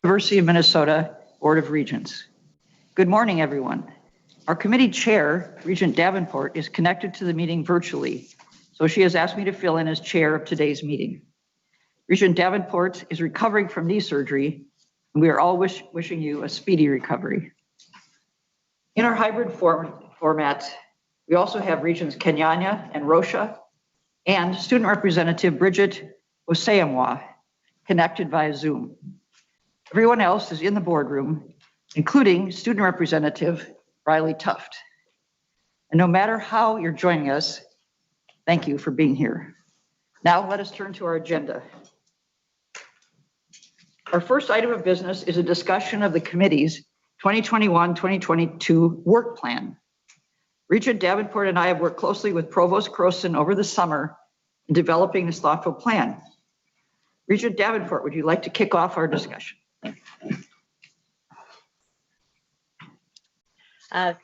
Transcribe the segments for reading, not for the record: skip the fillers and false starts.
University of Minnesota Board of Regents. Good morning, everyone. Our committee chair, Regent Davenport, is connected to the meeting virtually, so she has asked me to fill in as chair of today's meeting. Regent Davenport is recovering from knee surgery, and we are all wishing you a speedy recovery. In our hybrid format, we also have Regents Kenyanya and Rosha and Student Representative Bridget Oseamwa connected via Zoom. Everyone else is in the boardroom, including Student Representative Riley Tuft. And no matter how you're joining us, thank you for being here. Now let us turn to our agenda. Our first item of business is a discussion of the committee's 2021-2022 work plan. Regent Davenport and I have worked closely with Provost Croson over the summer in developing this thoughtful plan. Regent Davenport, would you like to kick off our discussion?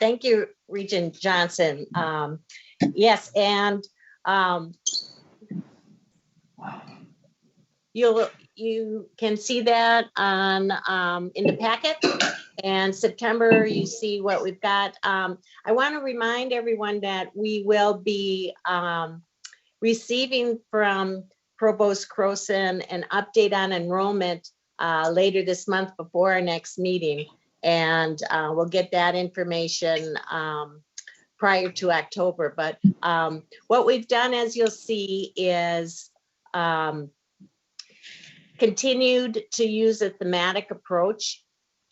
Thank you, Regent Johnson. Yes, and you can see that on in the packet. And September, you see what we've got. I want to remind everyone that we will be receiving from Provost Croson an update on enrollment later this month before our next meeting. And we'll get that information prior to October. But what we've done, as you'll see, is continued to use a thematic approach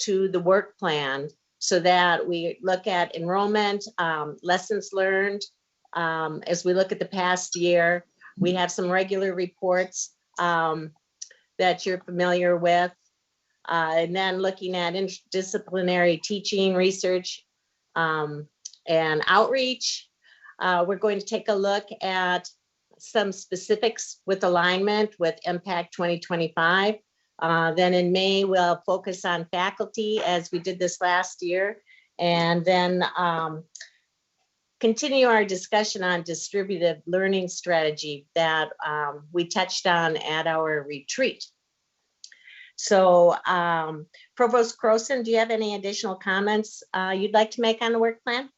to the work plan so that we look at enrollment, lessons learned. As we look at the past year, we have some regular reports that you're familiar with. And then looking at interdisciplinary teaching, research, and outreach. We're going to take a look at some specifics with alignment with Impact 2025. Then in May, we'll focus on faculty as we did this last year, and then continue our discussion on distributed learning strategy that we touched on at our retreat. So Provost Croson, do you have any additional comments you'd like to make on the work plan?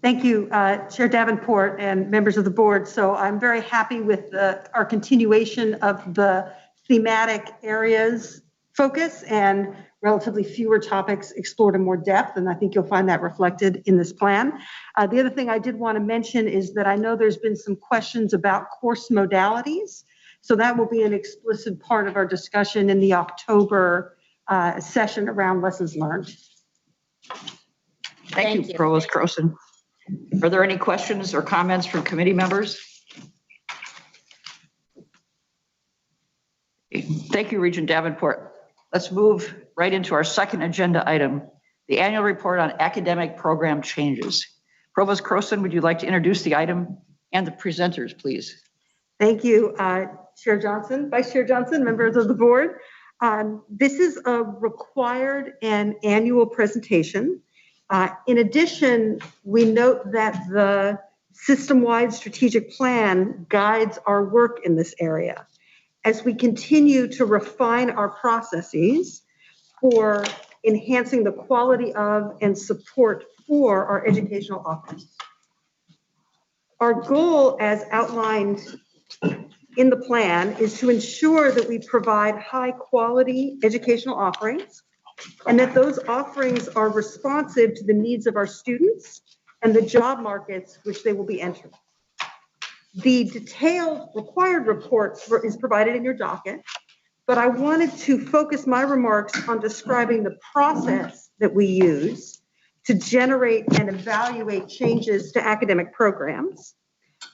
Thank you, Chair Davenport and members of the board. So I'm very happy with our continuation of the thematic areas focus and relatively fewer topics explored in more depth, and I think you'll find that reflected in this plan. The other thing I did want to mention is that I know there's been some questions about course modalities, so that will be an explicit part of our discussion in the October session around lessons learned. Thank you, Provost Croson. Are there any questions or comments from committee members? Thank you, Regent Davenport. Let's move right into our second agenda item, the annual report on academic program changes. Provost Croson, would you like to introduce the item and the presenters, please? Thank you, Chair Johnson, Vice Chair Johnson, members of the board. This is a required and annual presentation. In addition, we note that the system-wide strategic plan guides our work in this area as we continue to refine our processes for enhancing the quality of and support for our educational offerings. Our goal, as outlined in the plan, is to ensure that we provide high-quality educational offerings and that those offerings are responsive to the needs of our students and the job markets which they will be entering. The detailed required report is provided in your docket, but I wanted to focus my remarks on describing the process that we use to generate and evaluate changes to academic programs,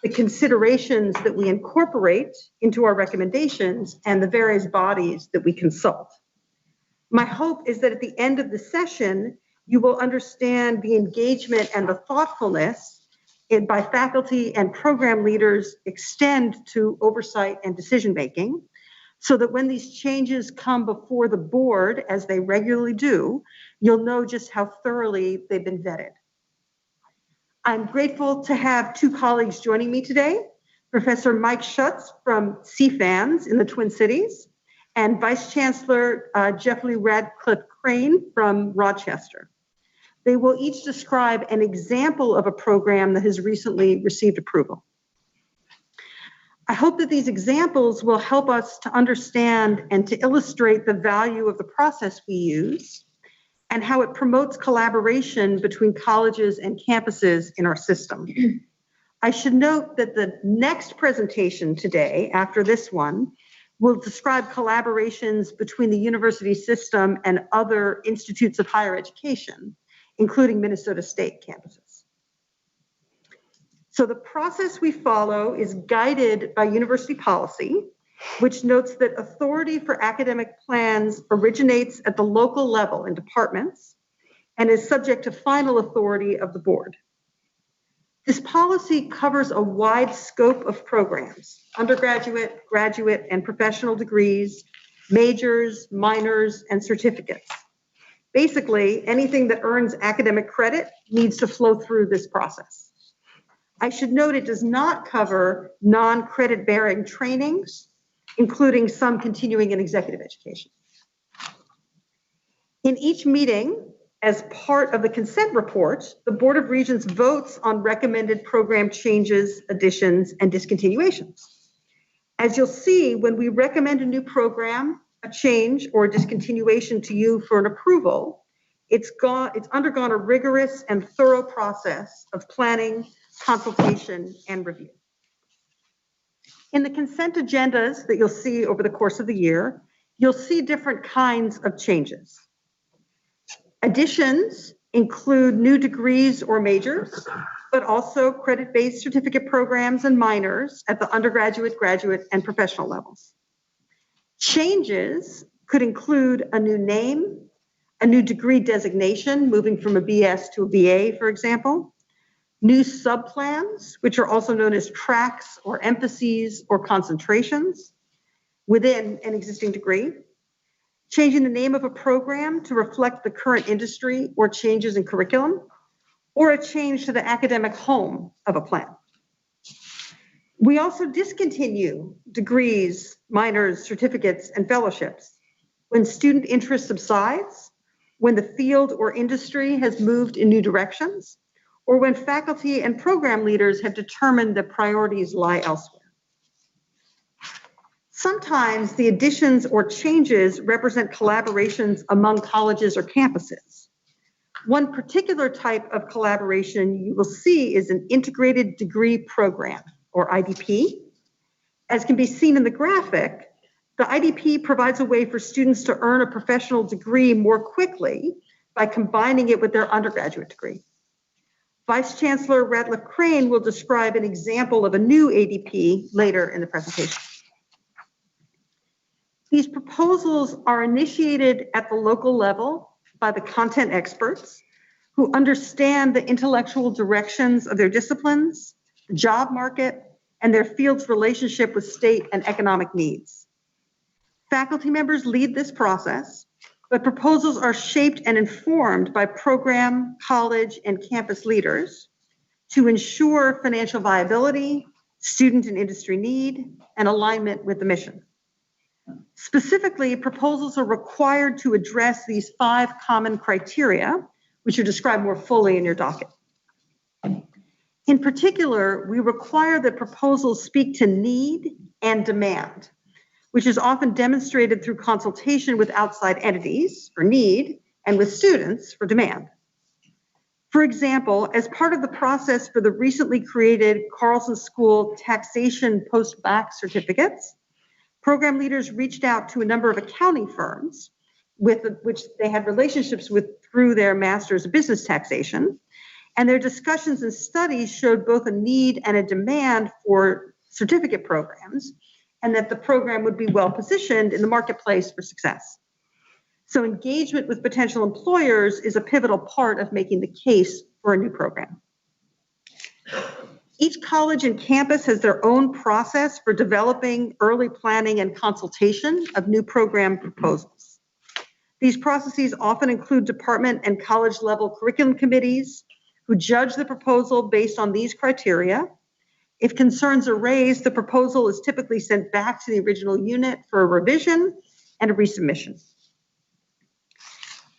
the considerations that we incorporate into our recommendations, and the various bodies that we consult. My hope is that at the end of the session, you will understand the engagement and the thoughtfulness by faculty and program leaders extend to oversight and decision-making, so that when these changes come before the board, as they regularly do, you'll know just how thoroughly they've been vetted. I'm grateful to have two colleagues joining me today, Professor Mike Schutz from CFANS in the Twin Cities, and Vice Chancellor Jeffrey Radcliffe Crane from Rochester. They will each describe an example of a program that has recently received approval. I hope that these examples will help us to understand and to illustrate the value of the process we use and how it promotes collaboration between colleges and campuses in our system. I should note that the next presentation today, after this one, will describe collaborations between the university system and other institutes of higher education, including Minnesota State campuses. So the process we follow is guided by university policy, which notes that authority for academic plans originates at the local level in departments and is subject to final authority of the board. This policy covers a wide scope of programs: undergraduate, graduate, and professional degrees, majors, minors, and certificates. Basically, anything that earns academic credit needs to flow through this process. I should note it does not cover non-credit bearing trainings, including some continuing and executive education. In each meeting, as part of the consent report, the Board of Regents votes on recommended program changes, additions, and discontinuations. As you'll see, when we recommend a new program, a change, or a discontinuation to you for an approval, it's undergone a rigorous and thorough process of planning, consultation, and review. In the consent agendas that you'll see over the course of the year, you'll see different kinds of changes. Additions include new degrees or majors, but also credit-based certificate programs and minors at the undergraduate, graduate, and professional levels. Changes could include a new name, a new degree designation, moving from a BS to a BA, for example, new subplans, which are also known as tracks or emphases or concentrations within an existing degree, changing the name of a program to reflect the current industry or changes in curriculum, or a change to the academic home of a plan. We also discontinue degrees, minors, certificates, and fellowships when student interest subsides, when the field or industry has moved in new directions, or when faculty and program leaders have determined that priorities lie elsewhere. Sometimes the additions or changes represent collaborations among colleges or campuses. One particular type of collaboration you will see is an integrated degree program, or IDP. As can be seen in the graphic, the IDP provides a way for students to earn a professional degree more quickly by combining it with their undergraduate degree. Vice Chancellor Radcliffe Crane will describe an example of a new ADP later in the presentation. These proposals are initiated at the local level by the content experts who understand the intellectual directions of their disciplines, the job market, and their field's relationship with state and economic needs. Faculty members lead this process, but proposals are shaped and informed by program, college, and campus leaders to ensure financial viability, student and industry need, and alignment with the mission. Specifically, proposals are required to address these 5 common criteria, which are described more fully in your docket. In particular, we require that proposals speak to need and demand, which is often demonstrated through consultation with outside entities for need and with students for demand. For example, as part of the process for the recently created Carlson School taxation post-bac certificates, program leaders reached out to a number of accounting firms with which they had relationships with through their Master's of Business Taxation, and their discussions and studies showed both a need and a demand for certificate programs, and that the program would be well positioned in the marketplace for success. So engagement with potential employers is a pivotal part of making the case for a new program. Each college and campus has their own process for developing early planning and consultation of new program proposals. These processes often include department and college level curriculum committees who judge the proposal based on these criteria. If concerns are raised, the proposal is typically sent back to the original unit for a revision and a resubmission.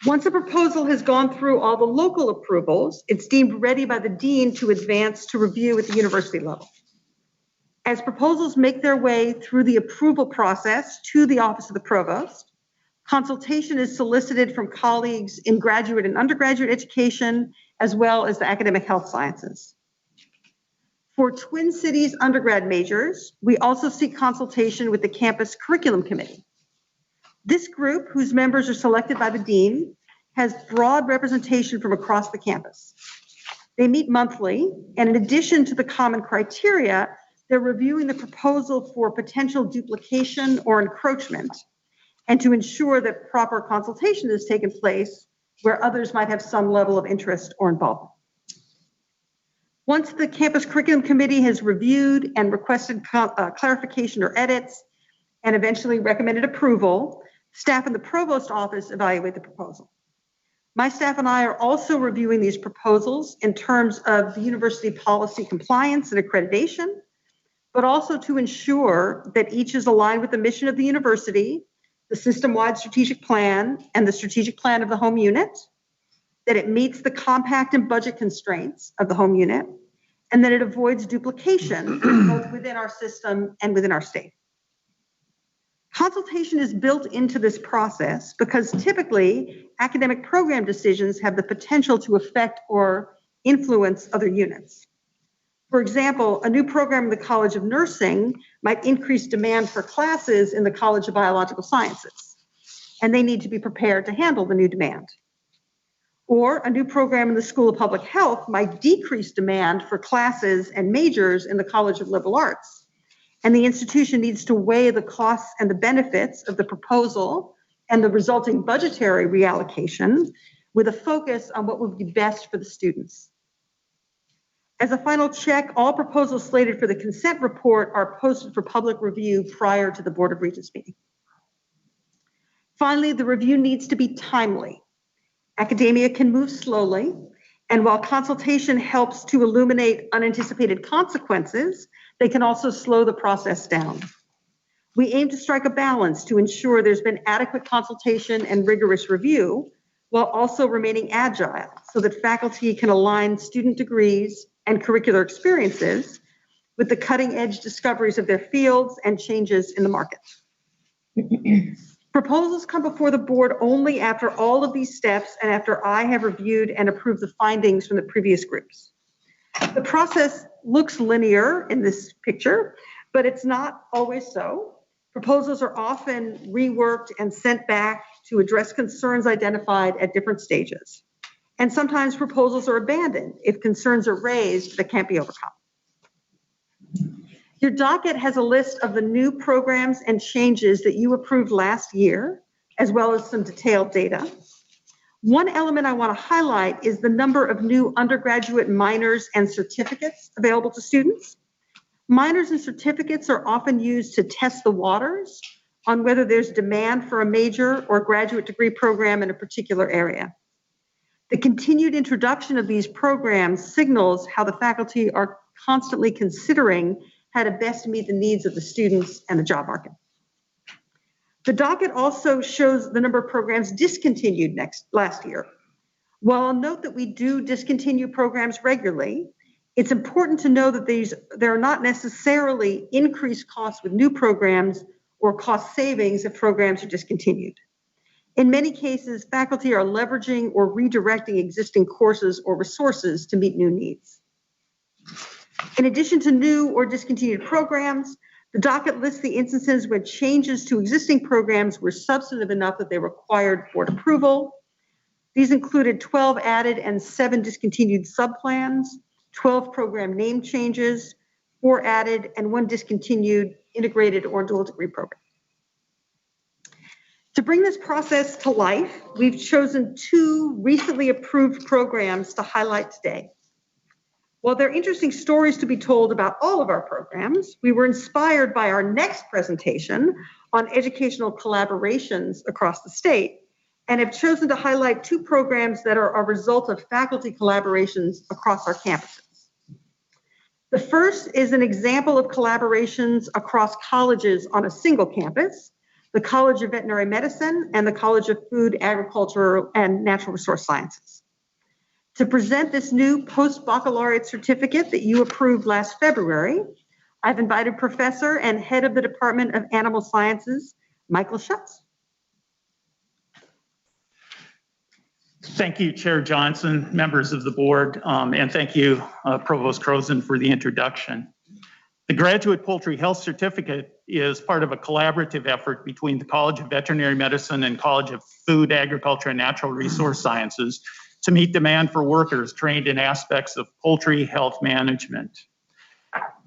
Once a proposal has gone through all the local approvals, it's deemed ready by the dean to advance to review at the university level. As proposals make their way through the approval process to the office of the provost, consultation is solicited from colleagues in graduate and undergraduate education, as well as the academic health sciences. For Twin Cities undergrad majors, we also seek consultation with the campus curriculum committee. This group, whose members are selected by the dean, has broad representation from across the campus. They meet monthly, and in addition to the common criteria, they're reviewing the proposal for potential duplication or encroachment, and to ensure that proper consultation has taken place where others might have some level of interest or involvement. Once the campus curriculum committee has reviewed and requested clarification or edits, and eventually recommended approval, staff in the provost office evaluate the proposal. My staff and I are also reviewing these proposals in terms of the university policy compliance and accreditation, but also to ensure that each is aligned with the mission of the university, the system-wide strategic plan, and the strategic plan of the home unit, that it meets the compact and budget constraints of the home unit, and that it avoids duplication both within our system and within our state. Consultation is built into this process because typically academic program decisions have the potential to affect or influence other units. For example, a new program in the College of Nursing might increase demand for classes in the College of Biological Sciences, and they need to be prepared to handle the new demand. Or a new program in the School of Public Health might decrease demand for classes and majors in the College of Liberal Arts, and the institution needs to weigh the costs and the benefits of the proposal and the resulting budgetary reallocation with a focus on what would be best for the students. As a final check, all proposals slated for the consent report are posted for public review prior to the Board of Regents meeting. Finally, the review needs to be timely. Academia can move slowly, and while consultation helps to illuminate unanticipated consequences, they can also slow the process down. We aim to strike a balance to ensure there's been adequate consultation and rigorous review, while also remaining agile so that faculty can align student degrees and curricular experiences with the cutting-edge discoveries of their fields and changes in the market. Proposals come before the board only after all of these steps and after I have reviewed and approved the findings from the previous groups. The process looks linear in this picture, but it's not always so. Proposals are often reworked and sent back to address concerns identified at different stages. And sometimes proposals are abandoned if concerns are raised that can't be overcome. Your docket has a list of the new programs and changes that you approved last year, as well as some detailed data. One element I want to highlight is the number of new undergraduate minors and certificates available to students. Minors and certificates are often used to test the waters on whether there's demand for a major or graduate degree program in a particular area. The continued introduction of these programs signals how the faculty are constantly considering how to best meet the needs of the students and the job market. The docket also shows the number of programs discontinued last year. While I'll note that we do discontinue programs regularly, it's important to know that there are not necessarily increased costs with new programs or cost savings if programs are discontinued. In many cases, faculty are leveraging or redirecting existing courses or resources to meet new needs. In addition to new or discontinued programs, the docket lists the instances where changes to existing programs were substantive enough that they required board approval. These included 12 added and 7 discontinued subplans, 12 program name changes, 4 added and 1 discontinued integrated or dual degree program. To bring this process to life, we've chosen 2 recently approved programs to highlight today. While there are interesting stories to be told about all of our programs, we were inspired by our next presentation on educational collaborations across the state and have chosen to highlight 2 programs that are a result of faculty collaborations across our campuses. The first is an example of collaborations across colleges on a single campus. the College of Veterinary Medicine, and the College of Food, Agriculture, and Natural Resource Sciences. To present this new post-baccalaureate certificate that you approved last February, I've invited Professor and Head of the Department of Animal Sciences, Michael Schutz. Thank you, Chair Johnson, members of the board, and thank you, Provost Croson, for the introduction. The Graduate Poultry Health Certificate is part of a collaborative effort between the College of Veterinary Medicine and College of Food, Agriculture, and Natural Resource Sciences to meet demand for workers trained in aspects of poultry health management.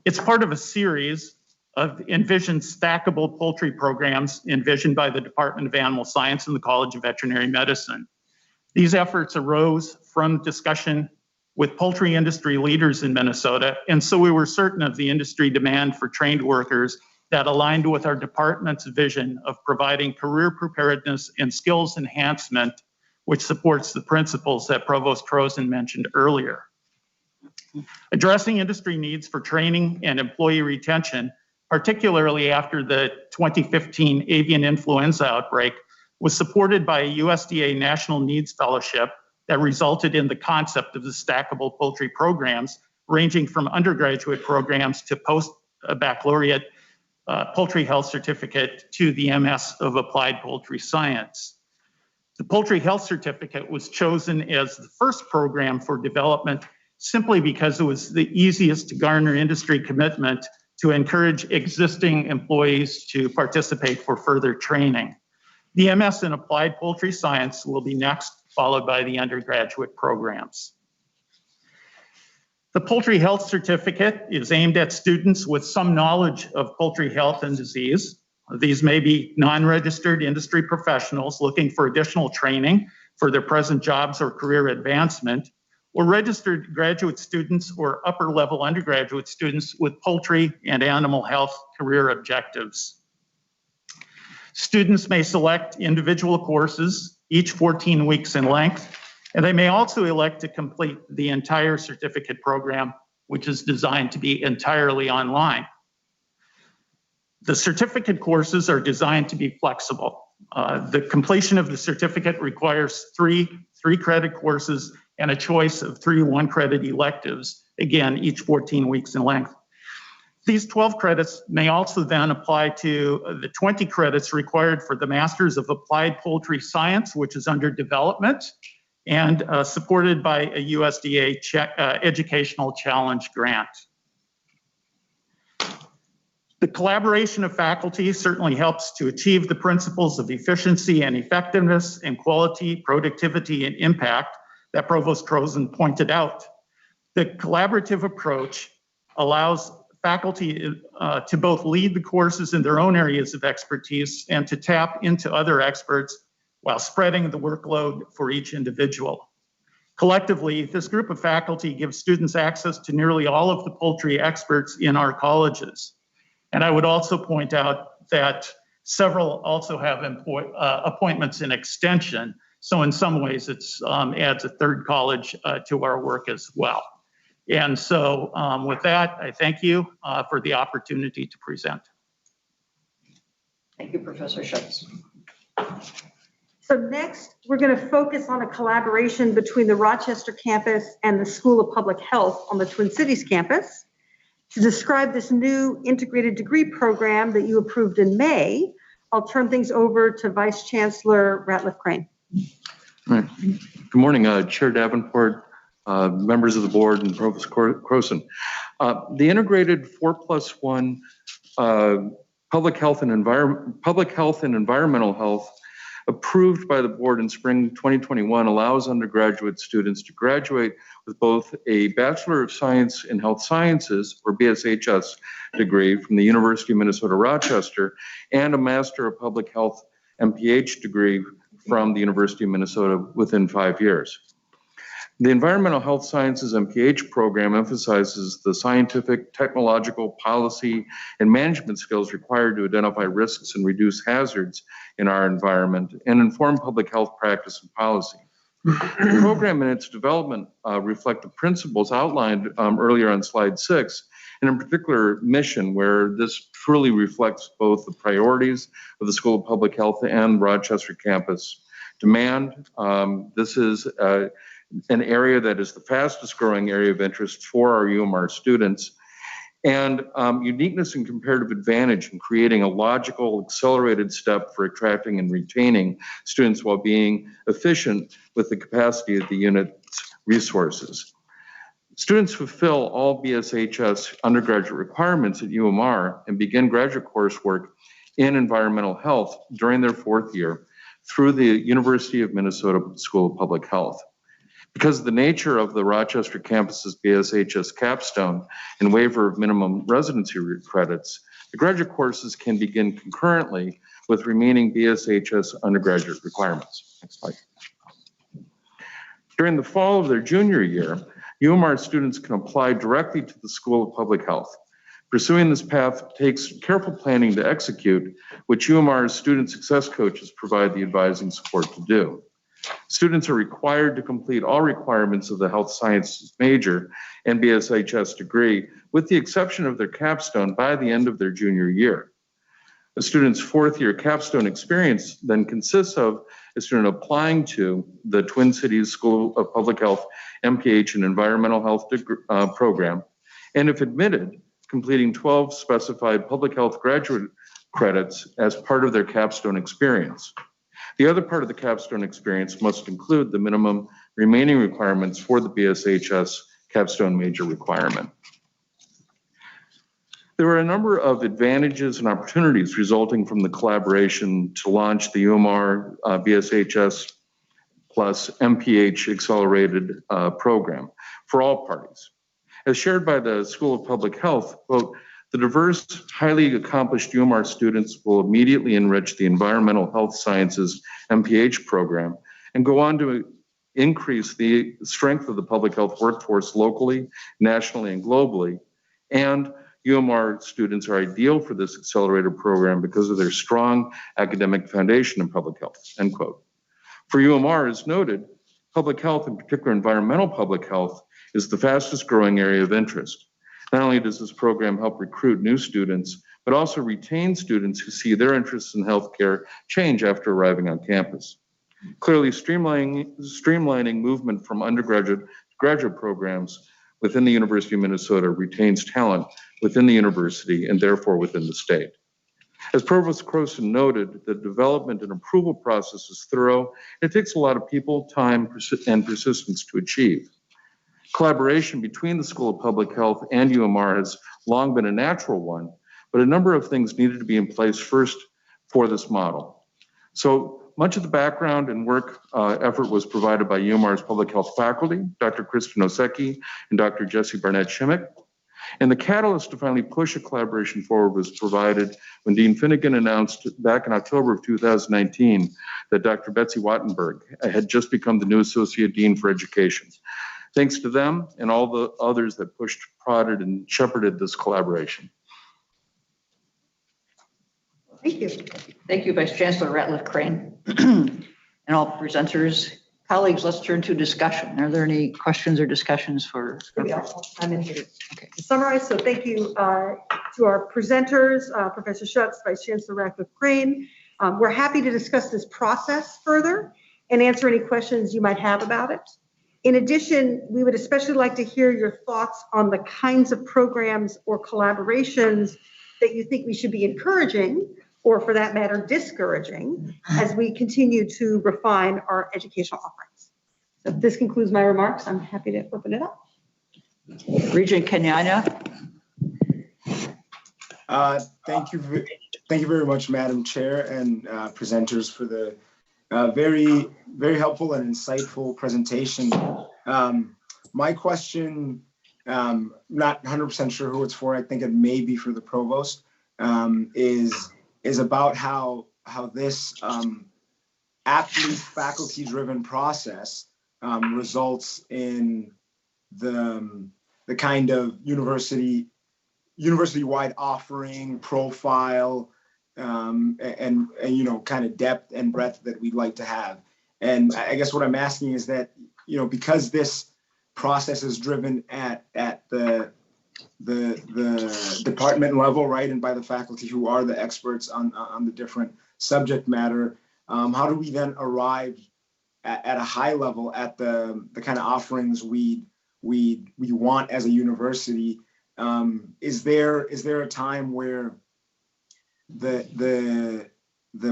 It's part of a series of envisioned stackable poultry programs envisioned by the Department of Animal Science and the College of Veterinary Medicine. These efforts arose from discussion with poultry industry leaders in Minnesota, and so we were certain of the industry demand for trained workers that aligned with our department's vision of providing career preparedness and skills enhancement, which supports the principles that Provost Croson mentioned earlier. Addressing industry needs for training and employee retention, particularly after the 2015 avian influenza outbreak, was supported by a USDA National Needs Fellowship that resulted in the concept of the stackable poultry programs, ranging from undergraduate programs to post-baccalaureate poultry health certificate to the MS of Applied Poultry Science. The Poultry Health Certificate was chosen as the first program for development simply because it was the easiest to garner industry commitment to encourage existing employees to participate for further training. The MS in Applied Poultry Science will be next, followed by the undergraduate programs. The Poultry Health Certificate is aimed at students with some knowledge of poultry health and disease. These may be non-registered industry professionals looking for additional training for their present jobs or career advancement, or registered graduate students or upper-level undergraduate students with poultry and animal health career objectives. Students may select individual courses, each 14 weeks in length, and they may also elect to complete the entire certificate program, which is designed to be entirely online. The certificate courses are designed to be flexible. The completion of the certificate requires three credit courses and a choice of 3 1-credit electives, again, each 14 weeks in length. These 12 credits may also then apply to the 20 credits required for the Masters of Applied Poultry Science, which is under development and supported by a USDA Educational Challenge grant. The collaboration of faculty certainly helps to achieve the principles of efficiency and effectiveness and quality, productivity, and impact that Provost Croson pointed out. The collaborative approach allows faculty to both lead the courses in their own areas of expertise and to tap into other experts while spreading the workload for each individual. Collectively, this group of faculty gives students access to nearly all of the poultry experts in our colleges. And I would also point out that several also have appointments in extension. So in some ways, it adds a third college to our work as well. And so with that, I thank you for the opportunity to present. Thank you, Professor Schutz. So next, we're going to focus on a collaboration between the Rochester campus and the School of Public Health on the Twin Cities campus. To describe this new integrated degree program that you approved in May, I'll turn things over to Vice Chancellor Ratliff Crane. All right. Good morning, Chair Davenport, members of the board, and Provost Croson. The integrated 4+1 public health and environmental health approved by the board in spring 2021 allows undergraduate students to graduate with both a Bachelor of Science in Health Sciences, or BSHS degree from the University of Minnesota Rochester, and a Master of Public Health MPH degree from the University of Minnesota within 5 years. The Environmental Health Sciences MPH program emphasizes the scientific, technological, policy, and management skills required to identify risks and reduce hazards in our environment and inform public health practice and policy. The program and its development reflect the principles outlined earlier on slide 6 and in particular mission, where this truly reflects both the priorities of the School of Public Health and Rochester campus demand. This is an area that is the fastest growing area of interest for our UMR students, and uniqueness and comparative advantage in creating a logical, accelerated step for attracting and retaining students while being efficient with the capacity of the unit's resources. Students fulfill all BSHS undergraduate requirements at UMR and begin graduate coursework in environmental health during their 4th year through the University of Minnesota School of Public Health. Because of the nature of the Rochester campus's BSHS capstone and waiver of minimum residency credits, the graduate courses can begin concurrently with remaining BSHS undergraduate requirements. Next slide. During the fall of their junior year, UMR students can apply directly to the School of Public Health. Pursuing this path takes careful planning to execute, which UMR's student success coaches provide the advising support to do. Students are required to complete all requirements of the health sciences major and BSHS degree, with the exception of their capstone by the end of their junior year. A student's 4th year capstone experience then consists of a student applying to the Twin Cities School of Public Health MPH and Environmental Health program, and if admitted, completing 12 specified public health graduate credits as part of their capstone experience. The other part of the capstone experience must include the minimum remaining requirements for the BSHS capstone major requirement. There are a number of advantages and opportunities resulting from the collaboration to launch the UMR BSHS plus MPH accelerated program for all parties. As shared by the School of Public Health, quote, the diverse, highly accomplished UMR students will immediately enrich the Environmental Health Sciences MPH program and go on to increase the strength of the public health workforce locally, nationally, and globally. And UMR students are ideal for this accelerated program because of their strong academic foundation in public health, end quote. For UMR, as noted, public health, in particular environmental public health, is the fastest growing area of interest. Not only does this program help recruit new students, but also retain students who see their interests in healthcare change after arriving on campus. Clearly, streamlining movement from undergraduate to graduate programs within the University of Minnesota retains talent within the university and therefore within the state. As Provost Croson noted, the development and approval process is thorough. It takes a lot of people, time, and persistence to achieve. Collaboration between the School of Public Health and UMR has long been a natural one, but a number of things needed to be in place first for this model. So much of the background and work effort was provided by UMR's public health faculty, Dr. Kristen Osecki and Dr. Jesse Barnett-Shimmick. And the catalyst to finally push a collaboration forward was provided when Dean Finnegan announced back in October of 2019 that Dr. Betsy Wattenberg had just become the new Associate Dean for Education. Thanks to them and all the others that pushed, prodded, and shepherded this collaboration. Thank you. Thank you, Vice Chancellor Ratliff Crane. And all presenters. Colleagues, let's turn to discussion. Are there any questions or discussions for? I'm in here to summarize. So thank you to our presenters, Professor Schutz, Vice Chancellor Ratliff Crane. We're happy to discuss this process further and answer any questions you might have about it. In addition, we would especially like to hear your thoughts on the kinds of programs or collaborations that you think we should be encouraging, or for that matter, discouraging, as we continue to refine our educational offerings. So this concludes my remarks. I'm happy to open it up. Regent Kenyanya. Thank you very much, Madam Chair and presenters, for the very helpful and insightful presentation. My question, not 100% sure who it's for. I think it may be for the provost. Is about how this aptly faculty-driven process results in the kind of university-wide offering, profile, and you know, kind of depth and breadth that we'd like to have. And I guess what I'm asking is that, you know, because this process is driven at the the department level, right, and by the faculty who are the experts on the different subject matter, how do we then arrive at a high level at the kind of offerings we want as a university? Is there a time where the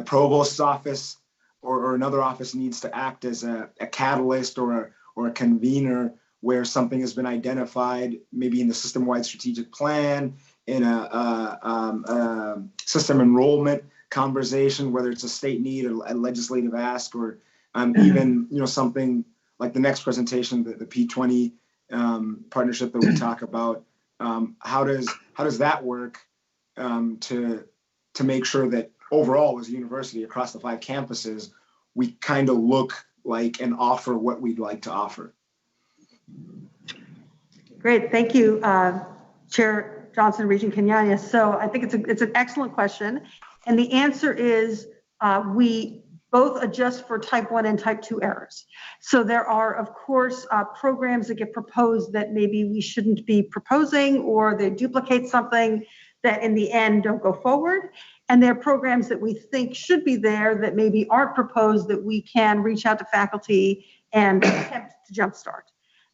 provost's office or another office needs to act as a catalyst or a convener where something has been identified, maybe in the system-wide strategic plan, in a system enrollment conversation, whether it's a state need, a legislative ask, or even something like the next presentation, the P20 partnership that we talk about. How does that work to make sure that overall as a university across the 5 campuses, we kind of look like and offer what we'd like to offer? Great, thank you, Chair Johnson, Regent Kenyanya. So I think it's an excellent question. And the answer is we both adjust for type 1 and type 2 errors. So there are, of course, programs that get proposed that maybe we shouldn't be proposing, or they duplicate something that in the end don't go forward. And there are programs that we think should be there that maybe aren't proposed, that we can reach out to faculty and attempt to jumpstart.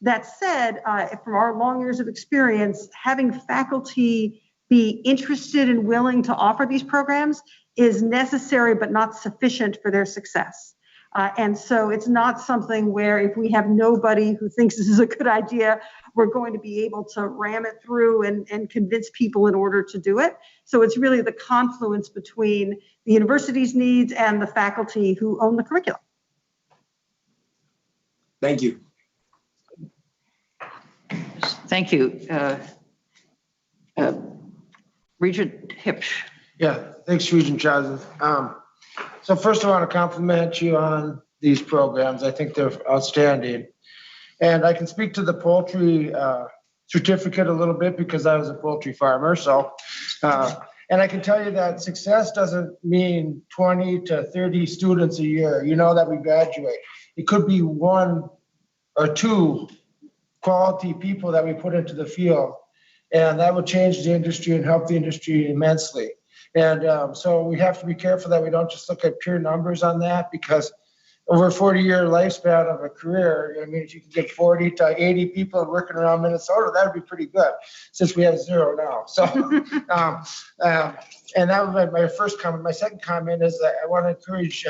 That said, from our long years of experience, having faculty be interested and willing to offer these programs is necessary but not sufficient for their success. And so it's not something where if we have nobody who thinks this is a good idea, we're going to be able to ram it through and convince people in order to do it. So it's really the confluence between the university's needs and the faculty who own the curriculum. Thank you. Thank you. Regent Hipsch. Yeah, thanks, Regent Johnson. So first I want to compliment you on these programs. I think they're outstanding. And I can speak to the poultry certificate a little bit because I was a poultry farmer. So, and I can tell you that success doesn't mean 20 to 30 students a year, that we graduate. It could be 1 or 2 quality people that we put into the field. And that would change the industry and help the industry immensely. And so we have to be careful that we don't just look at pure numbers on that, because over a 40-year lifespan of a career, if you can get 40 to 80 people working around Minnesota, that would be pretty good, since we have 0 now. So, and that was my first comment. My second comment is that I want to encourage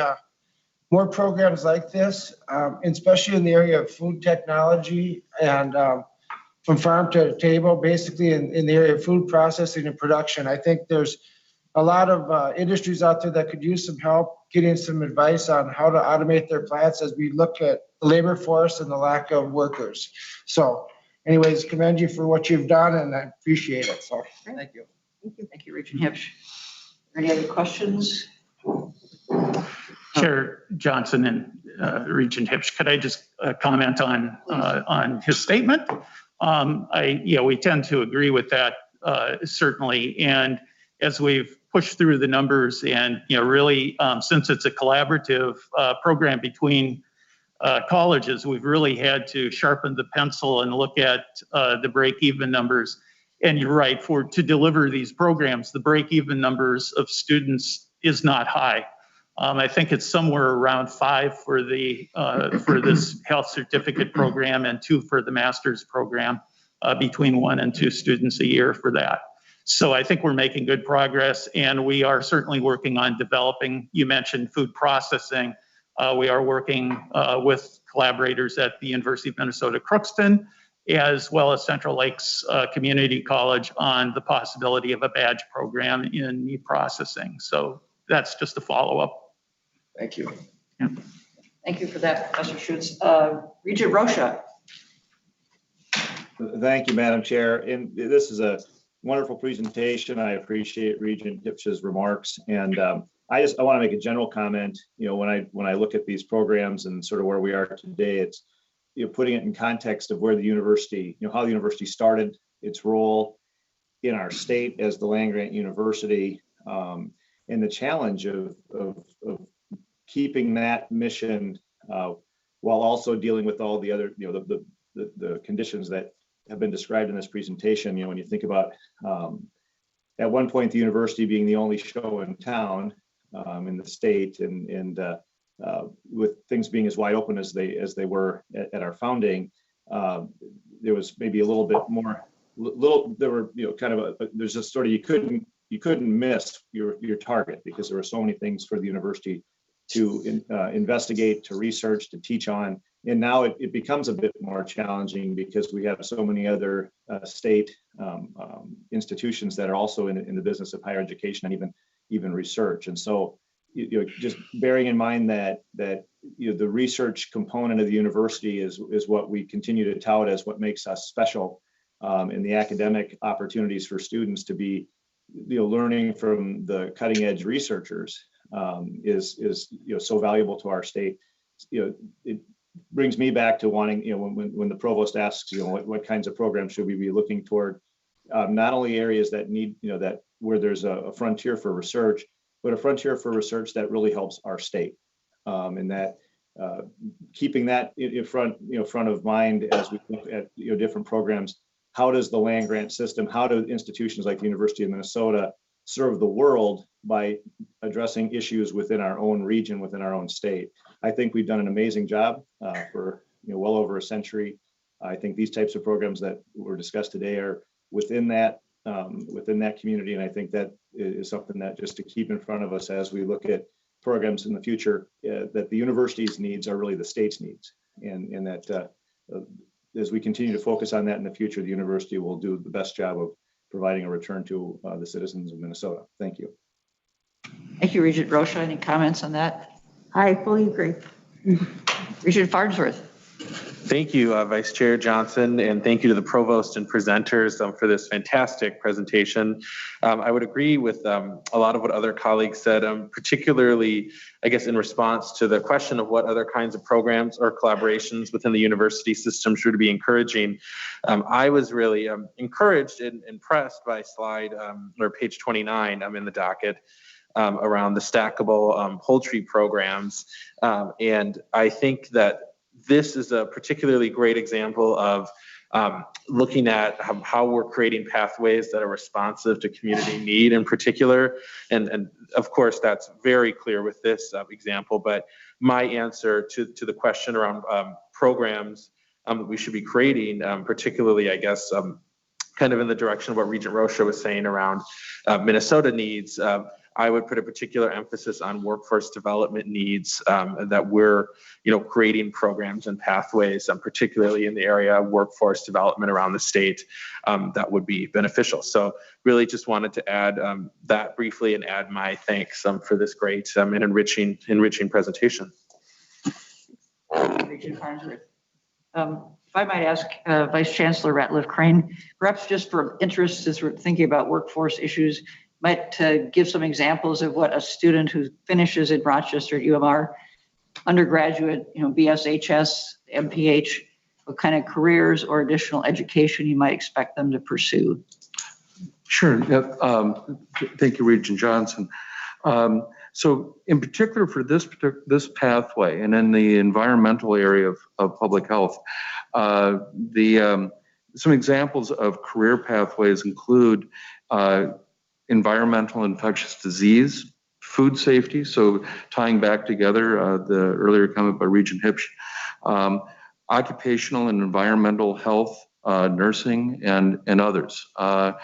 more programs like this, especially in the area of food technology and from farm to table, basically in the area of food processing and production. I think there's a lot of industries out there that could use some help getting some advice on how to automate their plants as we look at the labor force and the lack of workers. So anyways, commend you for what you've done, and I appreciate it. So thank you. Thank you, Regent Hipsch. Any other questions? Chair Johnson and Regent Hipsch, could I just comment on his statement? We tend to agree with that, certainly. And as we've pushed through the numbers and, really, since it's a collaborative program between colleges, we've really had to sharpen the pencil and look at the break-even numbers. And you're right, to deliver these programs, the break-even numbers of students is not high. I think it's somewhere around 5 for this health certificate program and 2 for the master's program, between 1 and 2 students a year for that. So I think we're making good progress, and we are certainly working on developing. You mentioned food processing. We are working with collaborators at the University of Minnesota Crookston, as well as Central Lakes Community College, on the possibility of a badge program in meat processing. So that's just a follow-up. Thank you. Yeah. Thank you for that, Professor Schutz. Regent Rocha. Thank you, Madam Chair. And this is a wonderful presentation. I appreciate Regent Hipsch's remarks. And I want to make a general comment. When I look at these programs and sort of where we are today, it's putting it in context of where the university, how the university started, its role in our state as the land-grant university, and the challenge of keeping that mission while also dealing with all the other, the conditions that have been described in this presentation. When you think about at one point the university being the only show in town in the state, and with things being as wide open as they were at our founding, there was maybe a little bit more. There were kind of there's a sort of you couldn't miss your target, because there were so many things for the university to investigate, to research, to teach on. And now it becomes a bit more challenging because we have so many other state institutions that are also in the business of higher education and even research. And so, just bearing in mind that the research component of the university is what we continue to tout as what makes us special, in the academic opportunities for students to be learning from the cutting edge researchers is so valuable to our state. It brings me back to wanting, when the provost asks, what kinds of programs should we be looking toward, not only areas that need, that where there's a frontier for research, but a frontier for research that really helps our state, and that keeping that in front of mind as we look at different programs. How does the land grant system, how do institutions like the University of Minnesota serve the world by addressing issues within our own region, within our own state? I think we've done an amazing job for well over a century. I think these types of programs that were discussed today are within that community, and I think that is something that just to keep in front of us as we look at programs in the future, that the university's needs are really the state's needs, and that as we continue to focus on that in the future, the university will do the best job of providing a return to the citizens of Minnesota. Thank you. Thank you, Regent Rocha. Any comments on that? I fully agree. Regent Farnsworth. Thank you, Vice Chair Johnson, and thank you to the provost and presenters for this fantastic presentation. I would agree with a lot of what other colleagues said, particularly, I guess, in response to the question of what other kinds of programs or collaborations within the university system should be encouraging. I was really encouraged and impressed by slide or page 29 in the docket. Around the stackable poultry programs. And I think that this is a particularly great example of looking at how we're creating pathways that are responsive to community need in particular. And of course, that's very clear with this example, but my answer to the question around programs that we should be creating, particularly, I guess, kind of in the direction of what Regent Rocha was saying around Minnesota needs, I would put a particular emphasis on workforce development needs, that we're, creating programs and pathways, particularly in the area of workforce development around the state, that would be beneficial. So really just wanted to add that briefly and add my thanks for this great and enriching presentation. Regent Farnsworth. If I might ask Vice Chancellor Ratliff Crane, perhaps just for interest as we're thinking about workforce issues, might give some examples of what a student who finishes in Rochester at UMR, undergraduate, BSHS, MPH, what kind of careers or additional education you might expect them to pursue. Sure. Thank you, Regent Johnson. So in particular for this pathway and in the environmental area of public health, some examples of career pathways include environmental infectious disease, food safety, so tying back together the earlier comment by Regent Hipsch, occupational and environmental health, nursing, and others. So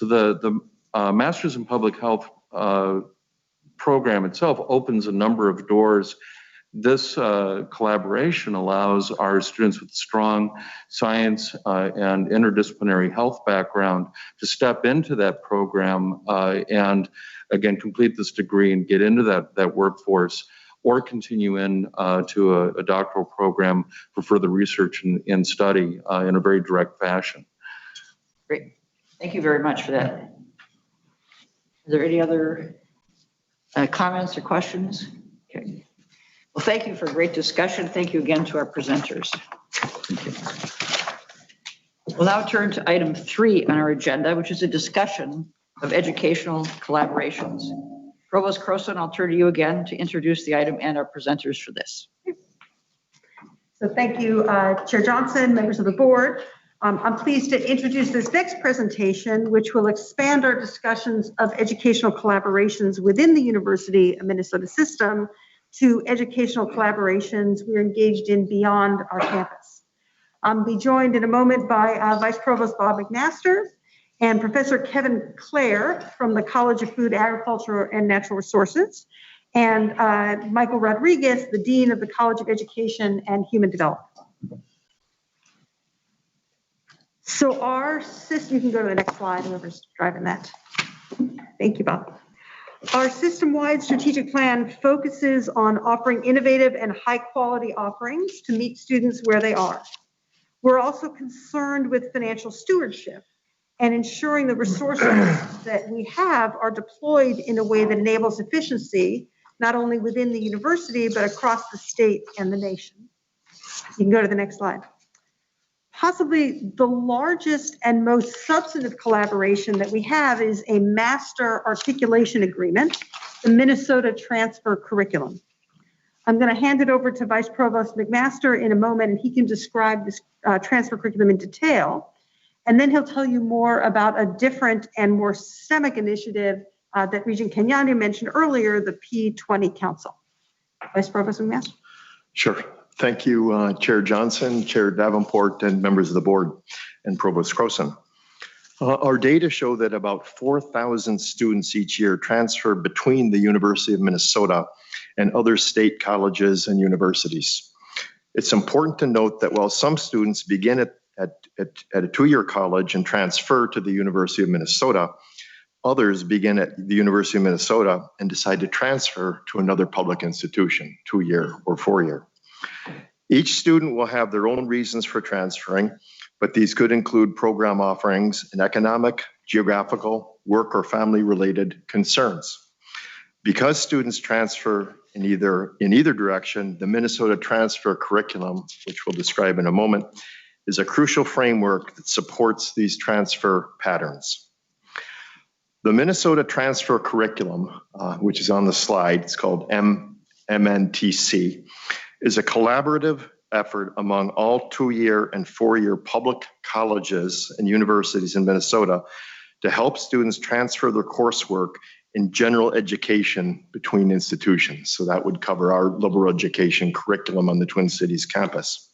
the Masters in Public Health program itself opens a number of doors. This collaboration allows our students with strong science and interdisciplinary health background to step into that program and again complete this degree and get into that workforce, or continue in to a doctoral program for further research and study in a very direct fashion. Great. Thank you very much for that. Is there any other comments or questions? Okay. Well, thank you for a great discussion. Thank you again to our presenters. We'll now turn to item 3 on our agenda, which is a discussion of educational collaborations. Provost Croson, I'll turn to you again to introduce the item and our presenters for this. So thank you, Chair Johnson, members of the board. I'm pleased to introduce this next presentation, which will expand our discussions of educational collaborations within the University of Minnesota system to educational collaborations we're engaged in beyond our campus. I'll be joined in a moment by Vice Provost Bob McMaster and Professor Kevin Clare from the College of Food, Agriculture, and Natural Resources, and Michael Rodriguez, the Dean of the College of Education and Human Development. So our system, you can go to the next slide, whoever's driving that. Thank you, Bob. Our system-wide strategic plan focuses on offering innovative and high-quality offerings to meet students where they are. We're also concerned with financial stewardship and ensuring the resources that we have are deployed in a way that enables efficiency, not only within the university, but across the state and the nation. You can go to the next slide. Possibly the largest and most substantive collaboration that we have is a master articulation agreement, the Minnesota Transfer Curriculum. I'm going to hand it over to Vice Provost McMaster in a moment, and he can describe this transfer curriculum in detail. And then he'll tell you more about a different and more systemic initiative that Regent Kenyanya mentioned earlier, the P20 Council. Vice Provost McMaster. Sure. Thank you, Chair Johnson, Chair Davenport, and members of the board, and Provost Croson. Our data show that about 4,000 students each year transfer between the University of Minnesota and other state colleges and universities. It's important to note that while some students begin at a two-year college and transfer to the University of Minnesota, others begin at the University of Minnesota and decide to transfer to another public institution, two-year or four-year. Each student will have their own reasons for transferring, but these could include program offerings and economic, geographical, work, or family-related concerns. Because students transfer in either direction, the Minnesota Transfer Curriculum, which we'll describe in a moment, is a crucial framework that supports these transfer patterns. The Minnesota Transfer Curriculum, which is on the slide, it's called MNTC, is a collaborative effort among all two-year and four-year public colleges and universities in Minnesota to help students transfer their coursework in general education between institutions. So that would cover our liberal education curriculum on the Twin Cities campus.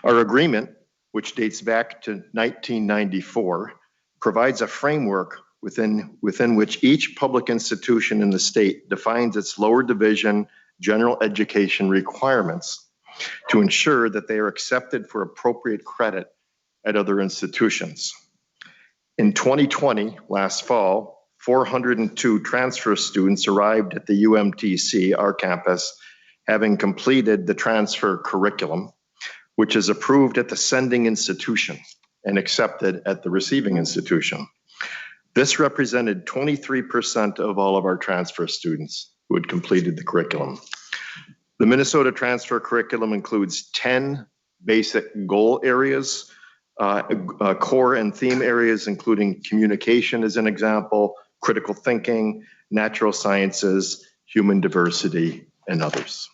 Our agreement, which dates back to 1994, provides a framework within which each public institution in the state defines its lower division general education requirements to ensure that they are accepted for appropriate credit at other institutions. In 2020, last fall, 402 transfer students arrived at the UMTC, our campus, having completed the transfer curriculum, which is approved at the sending institution and accepted at the receiving institution. This represented 23% of all of our transfer students who had completed the curriculum. The Minnesota Transfer Curriculum includes 10 basic goal areas, core and theme areas, including communication as an example, critical thinking, natural sciences, human diversity, and others.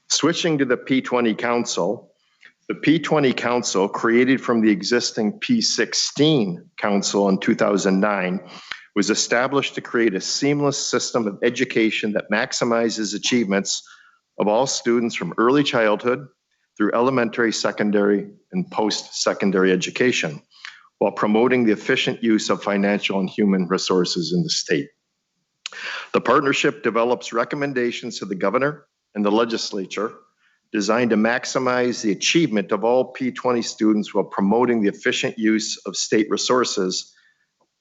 Switching to the P20 Council, the P20 Council, created from the existing P16 Council in 2009, was established to create a seamless system of education that maximizes achievements of all students from early childhood through elementary, secondary, and post-secondary education, while promoting the efficient use of financial and human resources in the state. The partnership develops recommendations to the governor and the legislature designed to maximize the achievement of all P20 students while promoting the efficient use of state resources,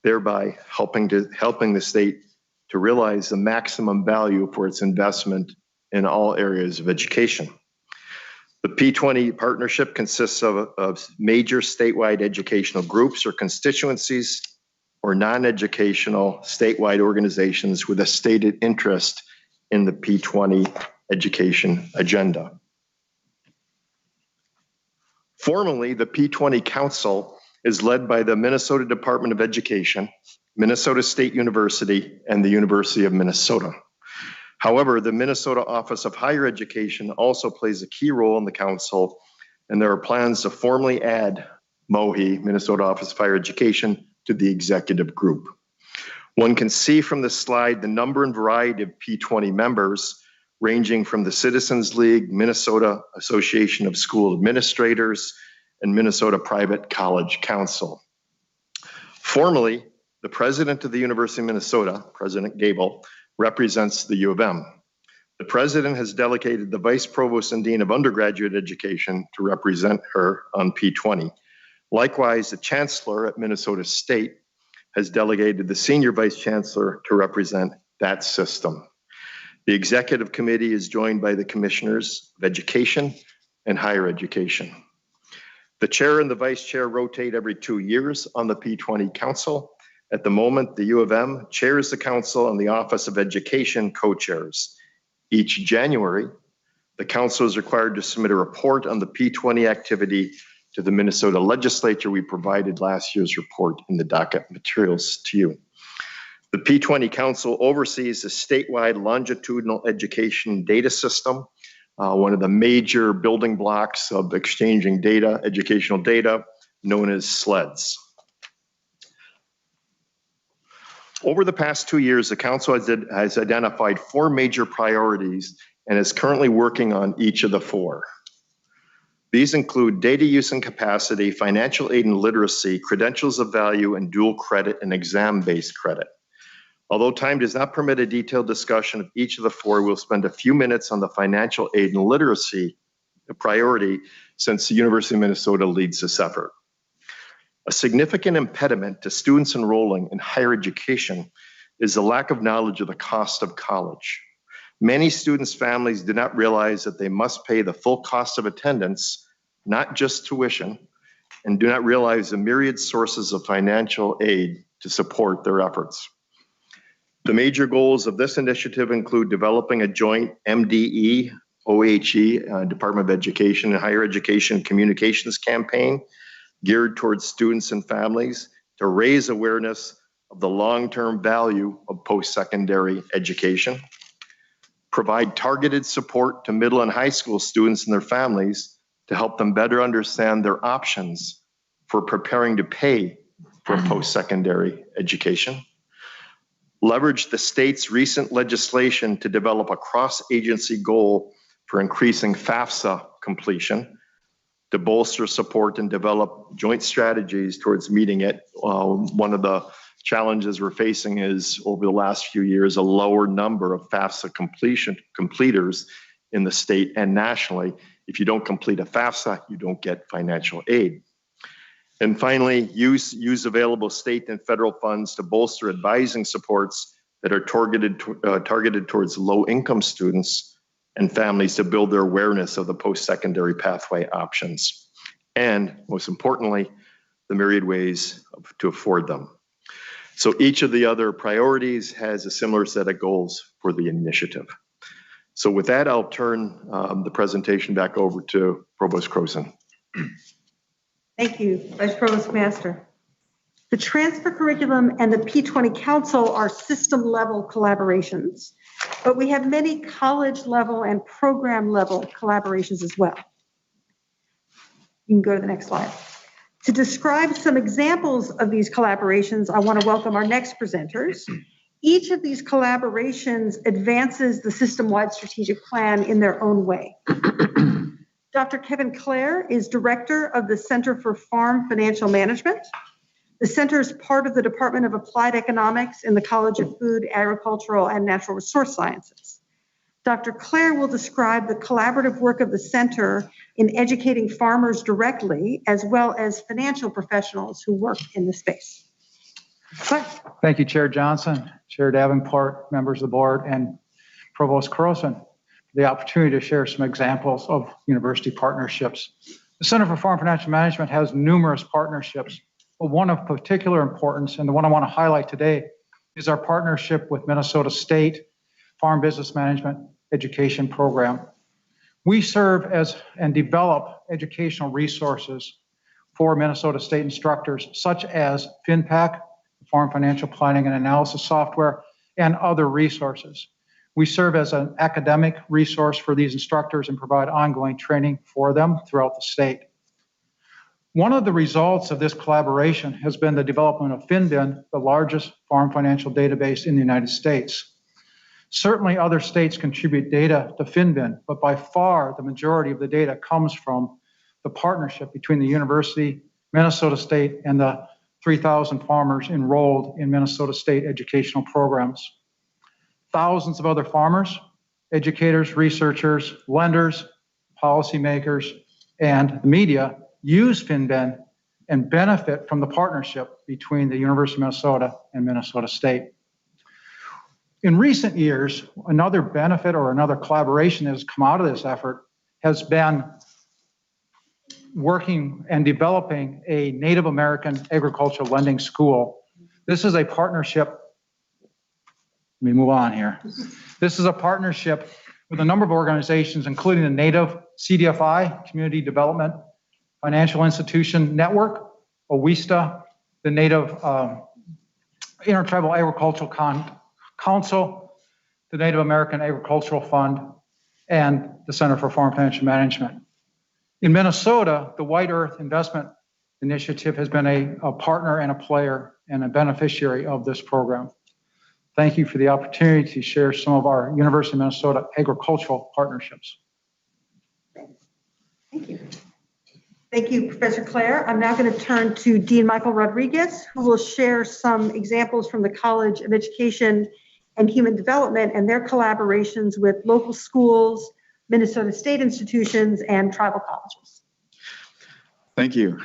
thereby helping the state to realize the maximum value for its investment in all areas of education. The P20 partnership consists of major statewide educational groups or constituencies or non-educational statewide organizations with a stated interest in the P20 education agenda. Formally, the P20 Council is led by the Minnesota Department of Education, Minnesota State University, and the University of Minnesota. However, the Minnesota Office of Higher Education also plays a key role in the council and there are plans to formally add MOHE, Minnesota Office of Higher Education, to the executive group. One can see from this slide the number and variety of P20 members, ranging from the Citizens League, Minnesota Association of School Administrators, and Minnesota Private College Council. Formally, the president of the University of Minnesota, President Gable, represents the U of M. The president has delegated the vice provost and dean of undergraduate education to represent her on P20. Likewise, the chancellor at Minnesota State has delegated the senior vice chancellor to represent that system. The executive committee is joined by the commissioners of education and higher education. The chair and the vice chair rotate every 2 years on the P20 council. At the moment, the U of M chairs the council and the Office of Education co-chairs. Each January, the council is required to submit a report on the P20 activity to the Minnesota legislature. We provided last year's report in the docket materials to you. The P20 Council oversees the statewide longitudinal education data system, one of the major building blocks of exchanging data, educational data, known as SLEDs. Over the past 2 years, the council has identified 4 major priorities and is currently working on each of the 4. These include data use and capacity, financial aid and literacy, credentials of value, and dual credit and exam-based credit. Although time does not permit a detailed discussion of each of the 4, we'll spend a few minutes on the financial aid and literacy priority since the University of Minnesota leads this effort. A significant impediment to students enrolling in higher education is the lack of knowledge of the cost of college. Many students' families do not realize that they must pay the full cost of attendance, not just tuition, and do not realize the myriad sources of financial aid to support their efforts. The major goals of this initiative include developing a joint MDE, OHE, Department of Education and Higher Education communications campaign geared towards students and families to raise awareness of the long-term value of post-secondary education, provide targeted support to middle and high school students and their families to help them better understand their options for preparing to pay for post-secondary education, leverage the state's recent legislation to develop a cross-agency goal for increasing FAFSA completion, to bolster support and develop joint strategies towards meeting it. One of the challenges we're facing is over the last few years, a lower number of FAFSA completers in the state and nationally. If you don't complete a FAFSA, you don't get financial aid. And finally, use available state and federal funds to bolster advising supports that are targeted towards low-income students and families to build their awareness of the post-secondary pathway options. And most importantly, the myriad ways to afford them. So each of the other priorities has a similar set of goals for the initiative. So with that, I'll turn the presentation back over to Provost Croson. Thank you, Vice Provost Master. The transfer curriculum and the P20 Council are system-level collaborations, but we have many college-level and program-level collaborations as well. You can go to the next slide. To describe some examples of these collaborations, I want to welcome our next presenters. Each of these collaborations advances the system-wide strategic plan in their own way. Dr. Kevin Clare is director of the Center for Farm Financial Management. The center is part of the Department of Applied Economics in the College of Food, Agricultural, and Natural Resource Sciences. Dr. Clare will describe the collaborative work of the center in educating farmers directly, as well as financial professionals who work in the space. Thank you, Chair Johnson, Chair Davenport, members of the board, and Provost Croson, the opportunity to share some examples of university partnerships. The Center for Farm Financial Management has numerous partnerships, but one of particular importance, and the one I want to highlight today, is our partnership with Minnesota State Farm Business Management Education Program. We serve as and develop educational resources for Minnesota State instructors, such as FinPac, Farm Financial Planning and Analysis Software, and other resources. We serve as an academic resource for these instructors and provide ongoing training for them throughout the state. One of the results of this collaboration has been the development of FinBin, the largest farm financial database in the United States. Certainly other states contribute data to FinBin, but by far the majority of the data comes from the partnership between the University, Minnesota State, and the 3,000 farmers enrolled in Minnesota State educational programs. Thousands of other farmers, educators, researchers, lenders, policymakers, and the media use FinBin and benefit from the partnership between the University of Minnesota and Minnesota State. In recent years, another benefit or another collaboration that has come out of this effort has been working and developing a Native American agricultural lending school. This is a partnership. Let me move on here. This is a partnership with a number of organizations, including the Native CDFI, Community Development Financial Institution Network, OWISTA, the Native Intertribal Agricultural Council, the Native American Agricultural Fund, and the Center for Farm Financial Management. In Minnesota, the White Earth Investment Initiative has been a partner and a player and a beneficiary of this program. Thank you for the opportunity to share some of our University of Minnesota agricultural partnerships. Thank you. Thank you, Professor Clare. I'm now going to turn to Dean Michael Rodriguez, who will share some examples from the College of Education and Human Development and their collaborations with local schools, Minnesota State institutions, and tribal colleges. Thank you,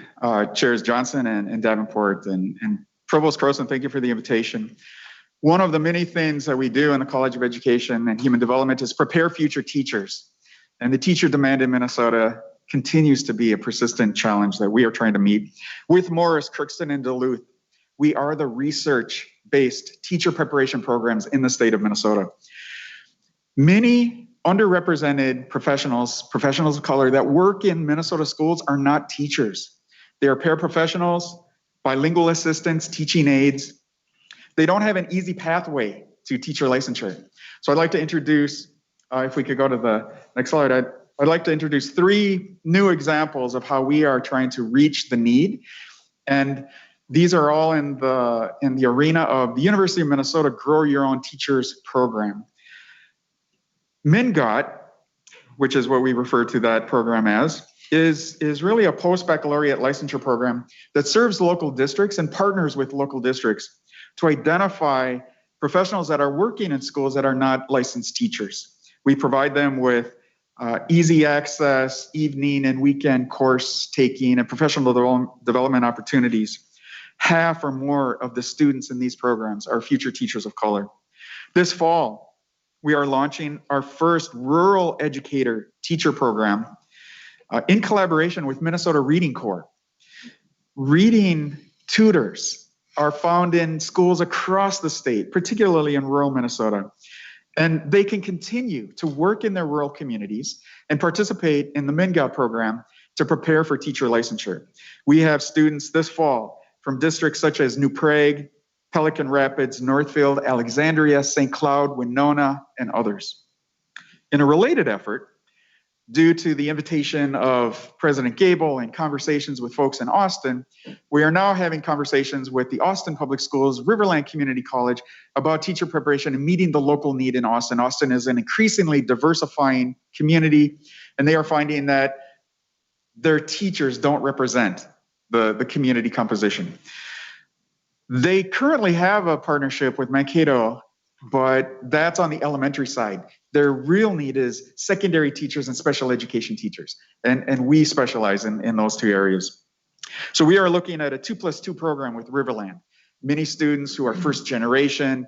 Chairs Johnson and Davenport, and Provost Croson, thank you for the invitation. One of the many things that we do in the College of Education and Human Development is prepare future teachers. And the teacher demand in Minnesota continues to be a persistent challenge that we are trying to meet. With Morris, Crookston, and Duluth, we are the research-based teacher preparation programs in the state of Minnesota. Many underrepresented professionals of color that work in Minnesota schools are not teachers. They are paraprofessionals, bilingual assistants, teaching aides. They don't have an easy pathway to teacher licensure. So I'd like to introduce, if we could go to the next slide, I'd like to introduce 3 new examples of how we are trying to reach the need. And these are all in the arena of the University of Minnesota Grow Your Own Teachers program. MnGOT, which is what we refer to that program as, is really a post-baccalaureate licensure program that serves local districts and partners with local districts to identify professionals that are working in schools that are not licensed teachers. We provide them with easy access, evening and weekend course taking, and professional development opportunities. Half or more of the students in these programs are future teachers of color. This fall, we are launching our first rural educator teacher program in collaboration with Minnesota Reading Corps. Reading tutors are found in schools across the state, particularly in rural Minnesota. And they can continue to work in their rural communities and participate in the MnGOT program to prepare for teacher licensure. We have students this fall from districts such as New Prague, Pelican Rapids, Northfield, Alexandria, St. Cloud, Winona, and others. In a related effort, due to the invitation of President Gable and conversations with folks in Austin, we are now having conversations with the Austin Public Schools, Riverland Community College about teacher preparation and meeting the local need in Austin. Austin is an increasingly diversifying community, and they are finding that their teachers don't represent the community composition. They currently have a partnership with Mankato, but that's on the elementary side. Their real need is secondary teachers and special education teachers. And we specialize in those 2 areas. So we are looking at a 2+2 program with Riverland. Many students who are first generation,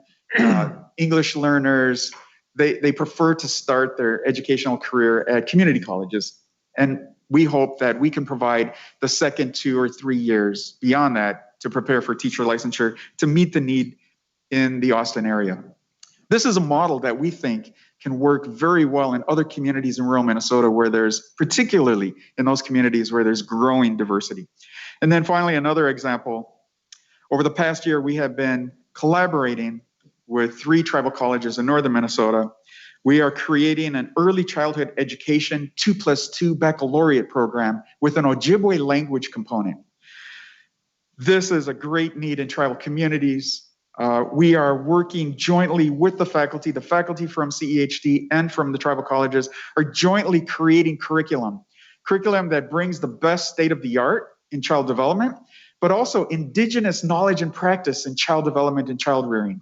English learners, they prefer to start their educational career at community colleges. And we hope that we can provide the second 2 or 3 years beyond that to prepare for teacher licensure to meet the need in the Austin area. This is a model that we think can work very well in other communities in rural Minnesota where there's, particularly in those communities where there's growing diversity. And then finally, another example, over the past year, we have been collaborating with 3 tribal colleges in northern Minnesota We are creating an early childhood education 2+2 baccalaureate program with an Ojibwe language component. This is a great need in tribal communities. We are working jointly with the faculty from CEHD and from the tribal colleges are jointly creating curriculum that brings the best state of the art in child development, but also indigenous knowledge and practice in child development and child rearing.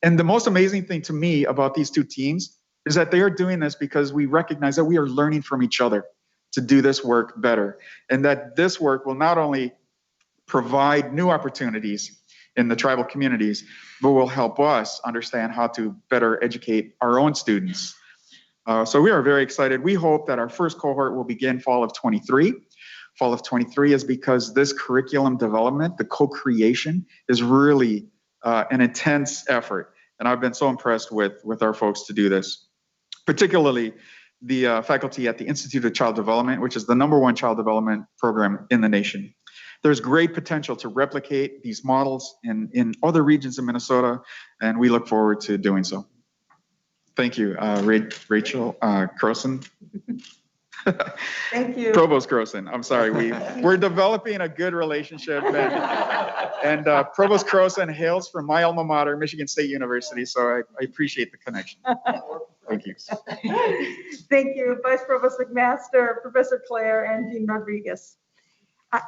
And the most amazing thing to me about these two teams is that they are doing this because we recognize that we are learning from each other to do this work better. And that this work will not only provide new opportunities in the tribal communities, but will help us understand how to better educate our own students. So we are very excited. We hope that our first cohort will begin fall of 23. Fall of 23 is because this curriculum development, the co-creation, is really an intense effort. And I've been so impressed with our folks to do this, particularly the faculty at the Institute of Child Development, which is the #1 child development program in the nation. There's great potential to replicate these models in other regions of Minnesota, and we look forward to doing so. Thank you, Rachel Croson. Thank you. Provost Croson, I'm sorry. We're developing a good relationship, and Provost Croson hails from my alma mater, Michigan State University, so I appreciate the connection. Thank you. Thank you, Vice Provost McMaster, Professor Claire, and Dean Rodriguez.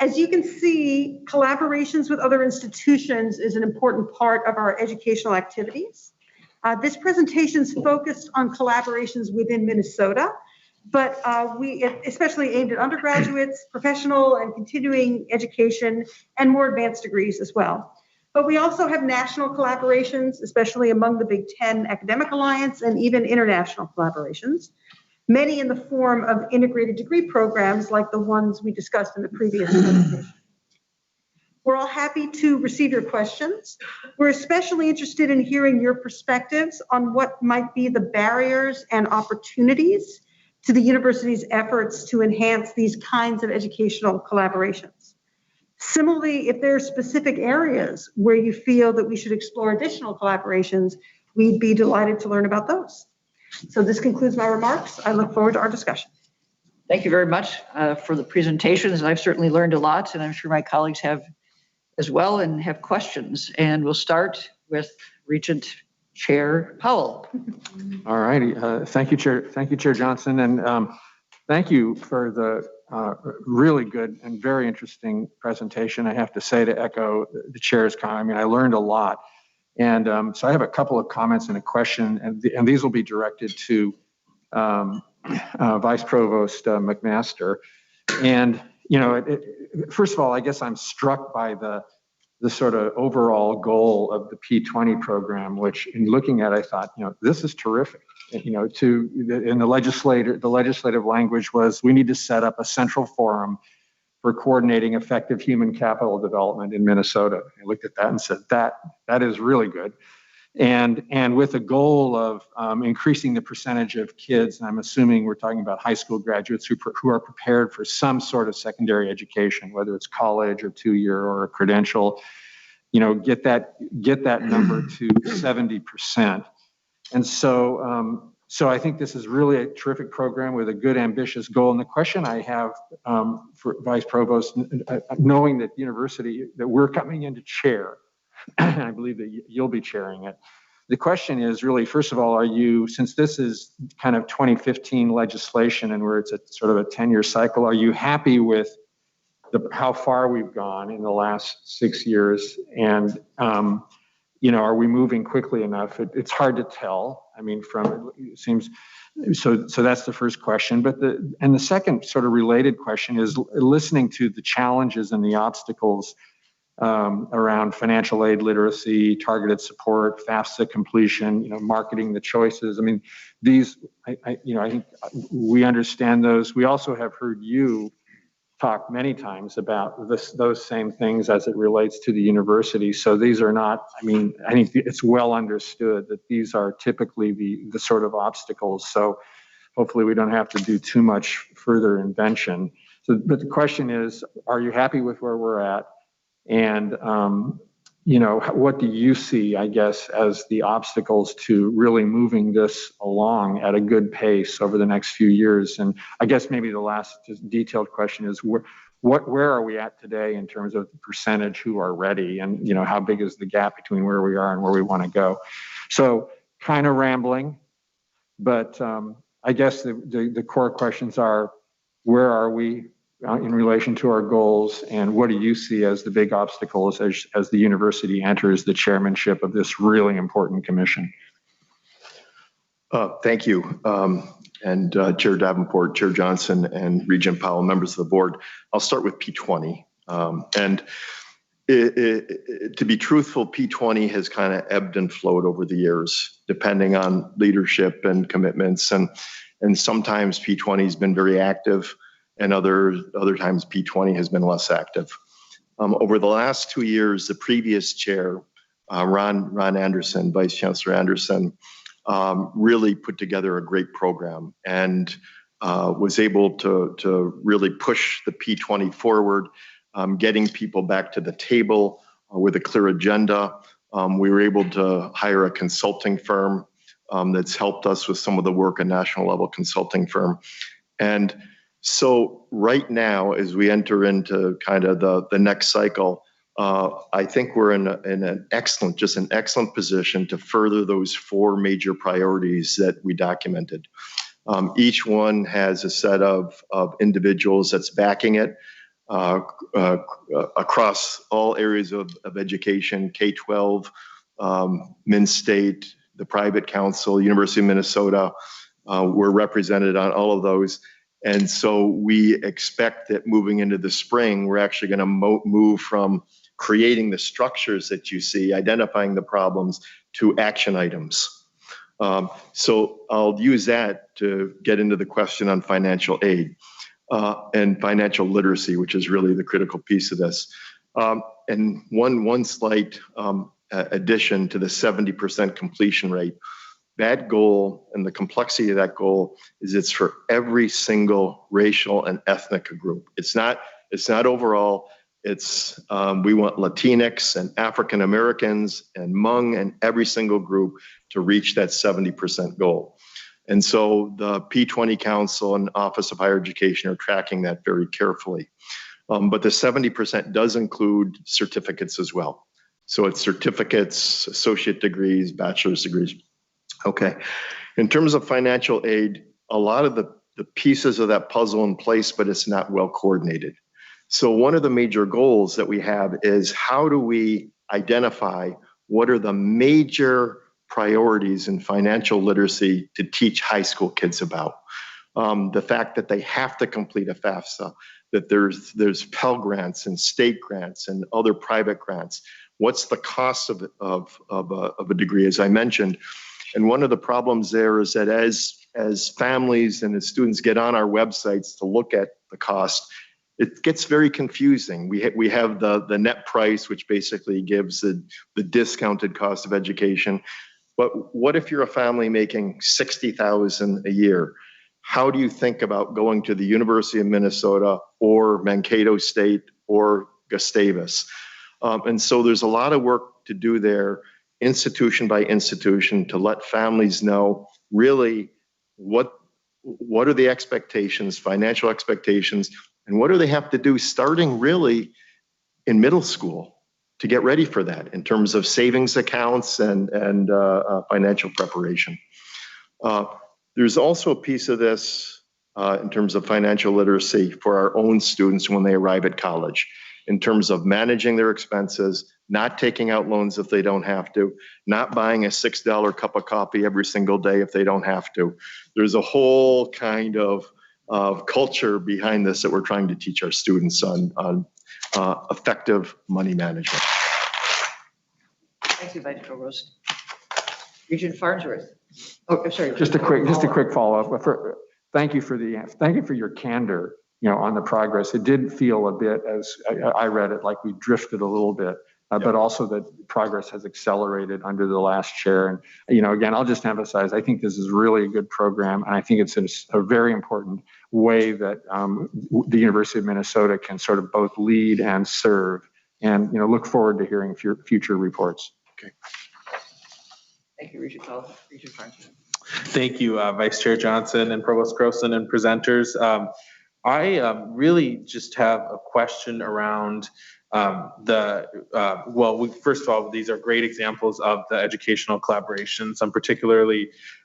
As you can see, collaborations with other institutions is an important part of our educational activities. This presentation is focused on collaborations within Minnesota, but we especially aimed at undergraduates, professional and continuing education, and more advanced degrees as well. But we also have national collaborations, especially among the Big Ten Academic Alliance, and even international collaborations, many in the form of integrated degree programs like the ones we discussed in the previous presentation. We're all happy to receive your questions. We're especially interested in hearing your perspectives on what might be the barriers and opportunities to the university's efforts to enhance these kinds of educational collaborations. Similarly, if there are specific areas where you feel that we should explore additional collaborations, we'd be delighted to learn about those. So this concludes my remarks. I look forward to our discussion. Thank you very much for the presentations. I've certainly learned a lot, and I'm sure my colleagues have as well and have questions. And we'll start with Regent Chair Powell. All righty. Thank you, Chair Johnson. And thank you for the really good and very interesting presentation. I have to say, to echo the chair's comment, I mean, I learned a lot. And so I have a couple of comments and a question, and these will be directed to Vice Provost McMaster. And, you know, first of all, I guess I'm struck by the sort of overall goal of the P20 program, which in looking at, I thought, you know, this is terrific. You know, in the legislative language was, we need to set up a central forum for coordinating effective human capital development in Minnesota. I looked at that and said, that is really good. And with a goal of increasing the percentage of kids, and I'm assuming we're talking about high school graduates who are prepared for some sort of secondary education, whether it's college or 2-year or a credential, you know, get that number to 70%. And so I think this is really a terrific program with a good, ambitious goal. And the question I have for Vice Provost, knowing that university, that we're coming in to chair, and I believe that you'll be chairing it. The question is really, first of all, are you, since this is kind of 2015 legislation and where it's a sort of a 10-year cycle, are you happy with how far we've gone in the last 6 years? And, you know, are we moving quickly enough? It's hard to tell. I mean, it seems, so that's the first question. But the second sort of related question is listening to the challenges and the obstacles around financial aid literacy, targeted support, FAFSA completion, you know, marketing the choices. I mean, these, I think we understand those. We also have heard you talk many times about those same things as it relates to the university. So these are not, I mean, I think it's well understood that these are typically the sort of obstacles. So hopefully we don't have to do too much further invention. So, but the question is, are you happy with where we're at? And what do you see, I guess, as the obstacles to really moving this along at a good pace over the next few years? And I guess maybe the last just detailed question is where are we at today in terms of the percentage who are ready, and how big is the gap between where we are and where we want to go? So kind of rambling, but I guess the core questions are, where are we in relation to our goals, and what do you see as the big obstacles as the university enters the chairmanship of this really important commission? Thank you. And Chair Davenport, Chair Johnson, and Regent Powell, members of the board. I'll start with P20. To be truthful, P20 has kind of ebbed and flowed over the years, depending on leadership and commitments. And sometimes P20 has been very active, and other times P20 has been less active. Over the last 2 years, the previous chair, Ron Anderson, Vice Chancellor Anderson, really put together a great program and was able to really push the P20 forward, getting people back to the table with a clear agenda. We were able to hire a consulting firm that's helped us with some of the work, a national level consulting firm. And so right now, as we enter into kind of the next cycle, I think we're in an excellent position to further those 4 major priorities that we documented. Each one has a set of individuals that's backing it across all areas of education, K-12, MnState, the private council, University of Minnesota. We're represented on all of those. And so we expect that moving into the spring, we're actually going to move from creating the structures that you see, identifying the problems, to action items. So I'll use that to get into the question on financial aid and financial literacy, which is really the critical piece of this. And one slight addition to the 70% completion rate. That goal and the complexity of that goal is it's for every single racial and ethnic group. It's not overall. It's we want Latinx and African Americans and Hmong and every single group to reach that 70% goal. And so the P20 Council and Office of Higher Education are tracking that very carefully. But the 70% does include certificates as well. So it's certificates, associate degrees, bachelor's degrees. Okay. In terms of financial aid, a lot of the pieces of that puzzle in place, but it's not well coordinated. So one of the major goals that we have is, how do we identify what are the major priorities in financial literacy to teach high school kids about? The fact that they have to complete a FAFSA, that there's Pell Grants and state grants and other private grants. What's the cost of a degree, as I mentioned? And one of the problems there is that as families and as students get on our websites to look at the cost, it gets very confusing. We have the net price, which basically gives the discounted cost of education. But what if you're a family making $60,000 a year? How do you think about going to the University of Minnesota or Mankato State or Gustavus? And so there's a lot of work to do there, institution by institution, to let families know really what are the expectations, financial expectations, and what do they have to do starting really in middle school to get ready for that in terms of savings accounts and financial preparation. There's also a piece of this in terms of financial literacy for our own students when they arrive at college, in terms of managing their expenses, not taking out loans if they don't have to, not buying a $6 cup of coffee every single day if they don't have to. There's a whole kind of culture behind this that we're trying to teach our students on effective money management. Thank you, Vice Provost. Regent Farnsworth. Oh, I'm sorry. Just a quick follow-up. Thank you for your candor, on the progress. It did feel a bit, as I read it, like we drifted a little bit, but also that progress has accelerated under the last chair. And, again, I'll just emphasize, I think this is really a good program, and I think it's a very important way that the University of Minnesota can sort of both lead and serve and, look forward to hearing future reports. Thank you, Regent Powell. Regent Farnsworth. Thank you, Vice Chair Johnson and Provost Croson and presenters. I really just have a question around first of all, these are great examples of the educational collaborations. I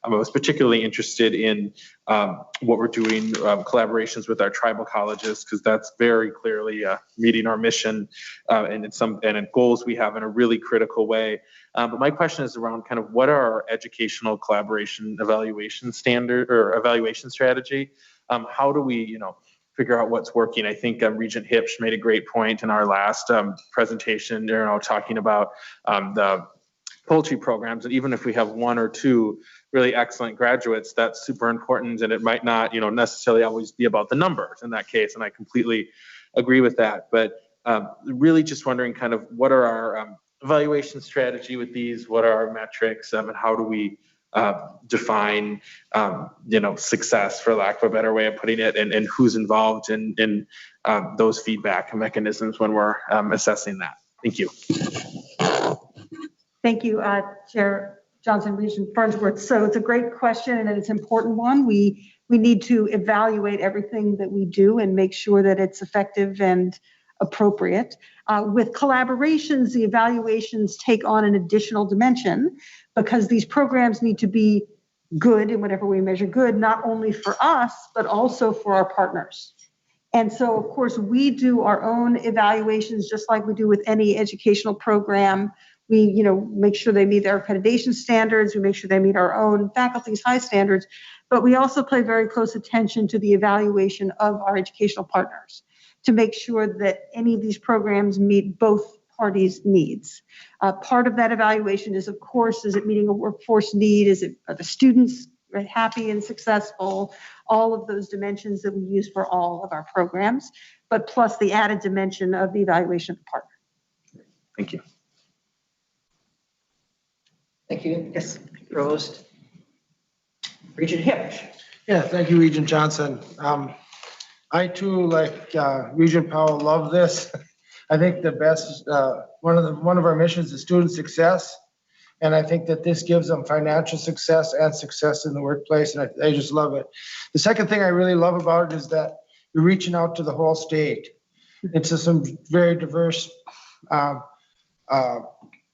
was particularly interested in what we're doing, collaborations with our tribal colleges, because that's very clearly meeting our mission and goals we have in a really critical way. But my question is around kind of what are our educational collaboration evaluation standard or evaluation strategy? How do we, figure out what's working? I think Regent Hipsch made a great point in our last presentation, talking about the poultry programs. And even if we have one or two really excellent graduates, that's super important. And it might not, necessarily always be about the numbers in that case. And I completely agree with that. But really just wondering kind of what are our evaluation strategy with these? What are our metrics? And how do we define, success, for lack of a better way of putting it, and who's involved in those feedback mechanisms when we're assessing that? Thank you. Thank you, Chair Johnson, Regent Farnsworth. So it's a great question and it's an important one. We need to evaluate everything that we do and make sure that it's effective and appropriate. With collaborations, the evaluations take on an additional dimension because these programs need to be good in whatever we measure good, not only for us, but also for our partners. And so, of course, we do our own evaluations just like we do with any educational program. We, make sure they meet our accreditation standards. We make sure they meet our own faculty's high standards, but we also pay very close attention to the evaluation of our educational partners to make sure that any of these programs meet both parties' needs. Part of that evaluation is, of course, is it meeting a workforce need? Are the students happy and successful? All of those dimensions that we use for all of our programs, but plus the added dimension of the evaluation of the partner. Thank you. Thank you. Yes, Provost. Regent Hipsch. Yeah, thank you, Regent Johnson. I too, like Regent Powell, love this. I think the best, one of our missions is student success. And I think that this gives them financial success and success in the workplace. And I just love it. The second thing I really love about it is that you're reaching out to the whole state. It's some very diverse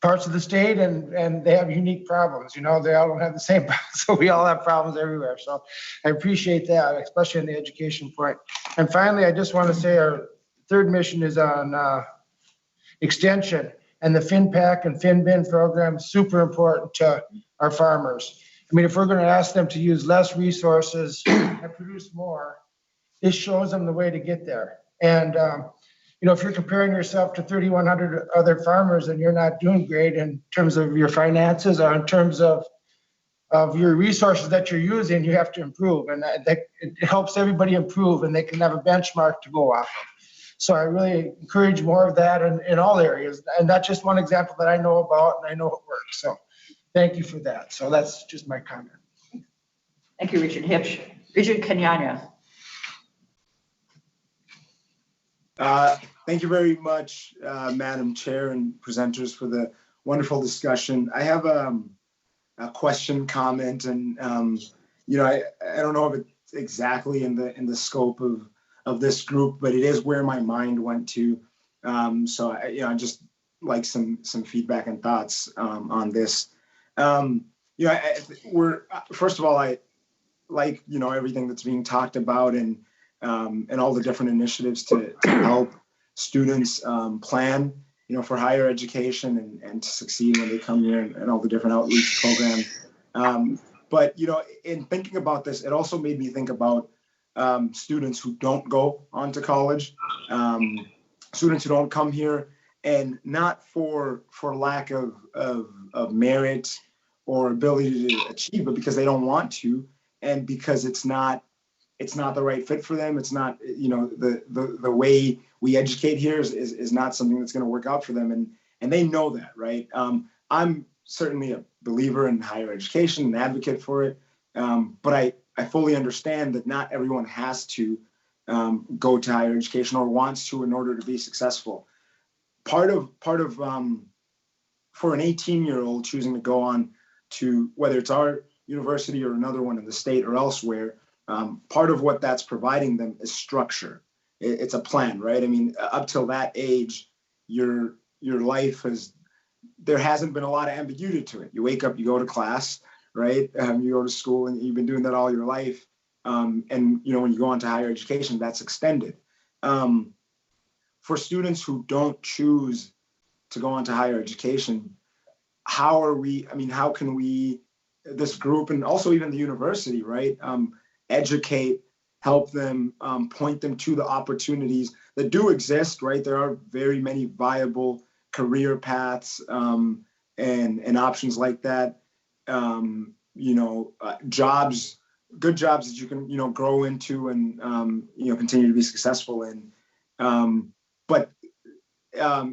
parts of the state, and they have unique problems. They all don't have the same problems, so we all have problems everywhere. So I appreciate that, especially in the education point. And finally, I just want to say our third mission is on extension, and the FinPAC and FinBin program is super important to our farmers. I mean, if we're going to ask them to use less resources and produce more, this shows them the way to get there. And if you're comparing yourself to 3,100 other farmers and you're not doing great in terms of your finances or in terms of your resources that you're using, you have to improve. And it helps everybody improve, and they can have a benchmark to go off of. So I really encourage more of that in all areas. And that's just one example that I know about, and I know it works. So thank you for that. So that's just my comment. Thank you, Regent Hipsch. Regent Kenyanya. Thank you very much, Madam Chair and presenters, for the wonderful discussion. I have a question, comment, and I don't know if it's exactly in the scope of this group, but it is where my mind went to. So I just like some feedback and thoughts on this. First of all, I like everything that's being talked about and all the different initiatives to help students plan, for higher education and to succeed when they come here, and all the different outreach programs. But in thinking about this, it also made me think about students who don't go on to college, students who don't come here, and not for lack of merit or ability to achieve, but because they don't want to, and because it's not the right fit for them. It's not, the way we educate here is not something that's going to work out for them. And they know that, right? I'm certainly a believer in higher education and advocate for it. But I fully understand that not everyone has to go to higher education or wants to in order to be successful. part of for an 18-year-old choosing to go on to whether it's our university or another one in the state or elsewhere, part of what that's providing them is structure. It's a plan, right? I mean, up till that age, your life there hasn't been a lot of ambiguity to it. You wake up, you go to class, right? You go to school, and you've been doing that all your life. And when you go on to higher education, that's extended. For students who don't choose to go on to higher education, how can we, this group and also even the university, right, educate, help them, point them to the opportunities that do exist, right? There are very many viable career paths and options like that. Jobs, good jobs that you can, grow into and, continue to be successful in. But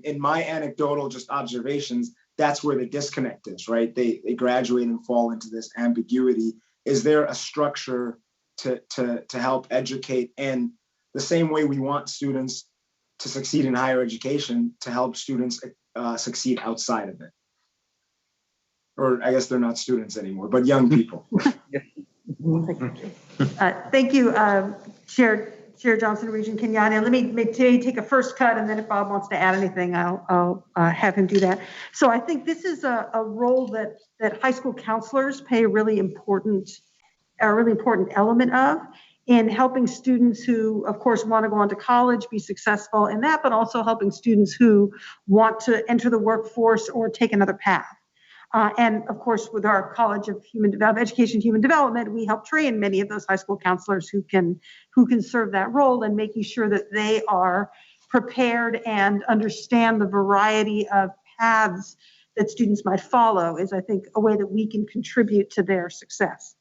in my anecdotal just observations, that's where the disconnect is, right? They graduate and fall into this ambiguity. Is there a structure to help educate? And the same way we want students to succeed in higher education, to help students succeed outside of it. Or I guess they're not students anymore, but young people. Thank you, Chair Johnson, Regent Kenyanya. Let me take a first cut, and then if Bob wants to add anything, I'll have him do that. So I think this is a role that high school counselors play a really important element of in helping students who, of course, want to go on to college, be successful in that, but also helping students who want to enter the workforce or take another path. And of course, with our College of Education and Human Development, we help train many of those high school counselors who can serve that role, and making sure that they are prepared and understand the variety of paths that students might follow is, I think, a way that we can contribute to their success.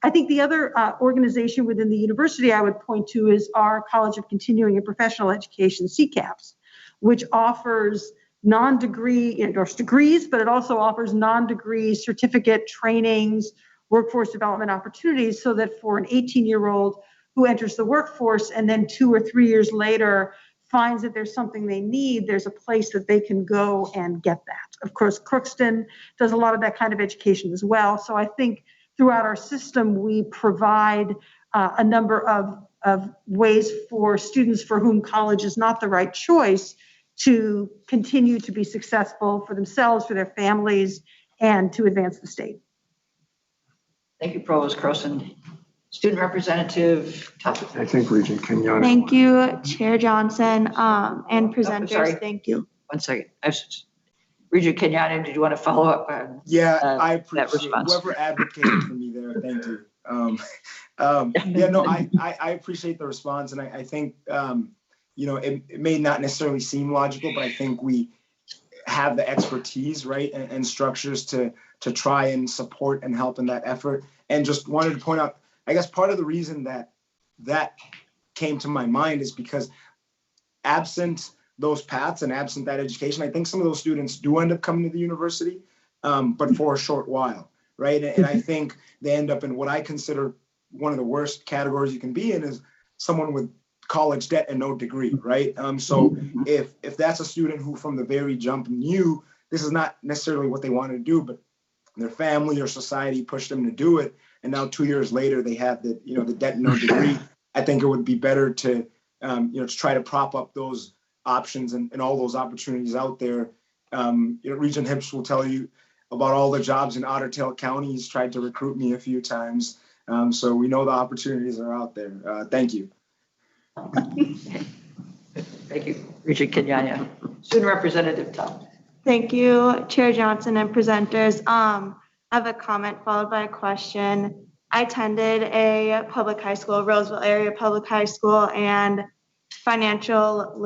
I think the other organization within the university I would point to is our College of Continuing and Professional Education, CCAPS, which offers non-degree, degrees, but it also offers non-degree certificate trainings, workforce development opportunities, so that for an 18-year-old who enters the workforce and then 2 or 3 years later finds that there's something they need, there's a place that they can go and get that. Of course, Crookston does a lot of that kind of education as well. So I think throughout our system, we provide a number of ways for students for whom college is not the right choice to continue to be successful for themselves, for their families, and to advance the state. Thank you, Provost Croson. Student Representative Tufts. I think Regent Kenyanya. Thank you, Chair Johnson, and presenters. Sorry. Thank you. 1 second. Regent Kenyanya, did you want to follow up? I appreciate that response. whoever advocated for me there. Thank you. I appreciate the response, and I think it may not necessarily seem logical, but I think we have the expertise, right, and structures to try and support and help in that effort. And just wanted to point out, I guess part of the reason that came to my mind is because absent those paths and absent that education, I think some of those students do end up coming to the university, but for a short while, right? And I think they end up in what I consider one of the worst categories you can be in is someone with college debt and no degree, right? So if that's a student who from the very jump knew this is not necessarily what they wanted to do, but their family or society pushed them to do it, and now 2 years later they have the debt and no degree, I think it would be better to to try to prop up those options and all those opportunities out there. Regent Hips will tell you about all the jobs in Otter Tail County. He's tried to recruit me a few times, so we know the opportunities are out there. Thank you. Thank you, Regent Kenyanya. Student Representative Tufts. Thank you, Chair Johnson and presenters. I have a comment followed by a question. I attended a public high school, Roseville area public high school, and financial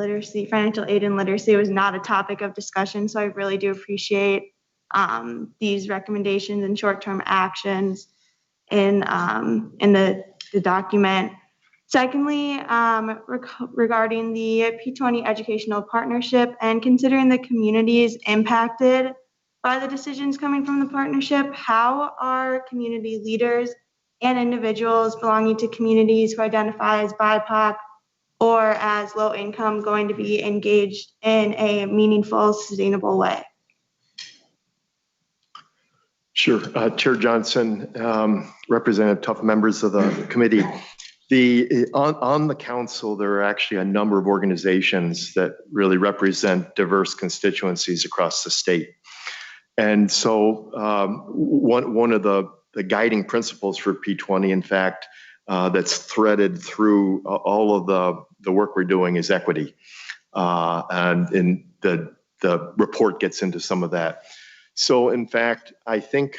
aid and literacy was not a topic of discussion. So I really do appreciate these recommendations and short-term actions in the document. Secondly, regarding the P20 educational partnership and considering the communities impacted by the decisions coming from the partnership, how are community leaders and individuals belonging to communities who identify as BIPOC or as low income going to be engaged in a meaningful, sustainable way? Sure. Chair Johnson, Representative Tough, members of the committee. On the council, there are actually a number of organizations that really represent diverse constituencies across the state. And so one of the guiding principles for P20, in fact, that's threaded through all of the work we're doing is equity. And the report gets into some of that. So in fact, I think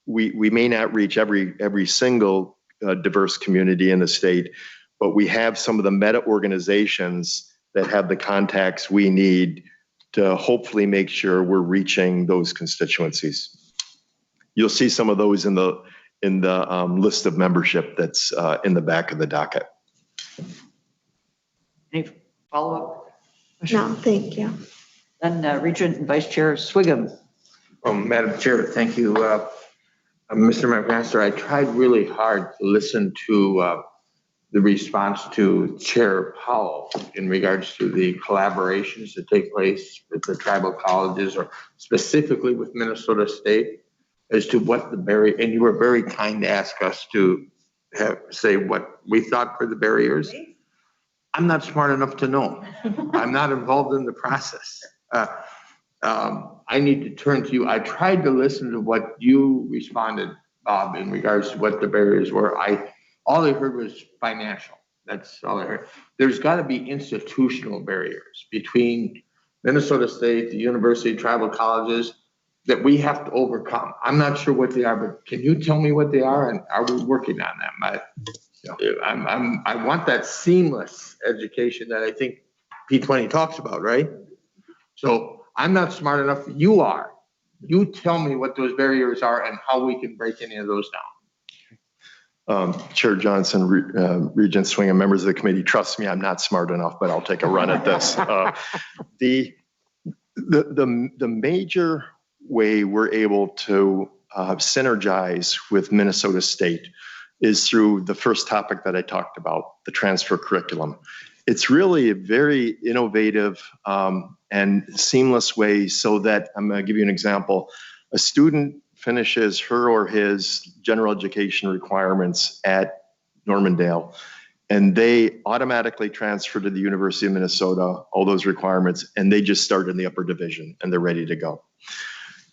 we may not reach every single diverse community in the state, but we have some of the meta organizations that have the contacts we need to hopefully make sure we're reaching those constituencies. You'll see some of those in the list of membership that's in the back of the docket. Any follow-up? No, thank you. Then Regent and Vice Chair Swigum. Madam Chair, thank you. Mr. McMaster, I tried really hard to listen to the response to Chair Powell in regards to the collaborations that take place with the tribal colleges, or specifically with Minnesota State, as to what the barrier, and you were very kind to ask us to say what we thought were the barriers. I'm not smart enough to know. I'm not involved in the process. I need to turn to you. I tried to listen to what you responded, Bob, in regards to what the barriers were. All I heard was financial. That's all I heard. There's got to be institutional barriers between Minnesota State, the university, tribal colleges that we have to overcome. I'm not sure what they are, but can you tell me what they are, and are we working on them? I want that seamless education that I think P20 talks about, right? So I'm not smart enough. You are. You tell me what those barriers are and how we can break any of those down. Chair Johnson, Regent Swingham, members of the committee, trust me, I'm not smart enough, but I'll take a run at this. The major way we're able to synergize with Minnesota State is through the first topic that I talked about, the transfer curriculum. It's really a very innovative and seamless way, so that I'm going to give you an example. A student finishes her or his general education requirements at Normandale, and they automatically transfer to the University of Minnesota, all those requirements, and they just start in the upper division and they're ready to go.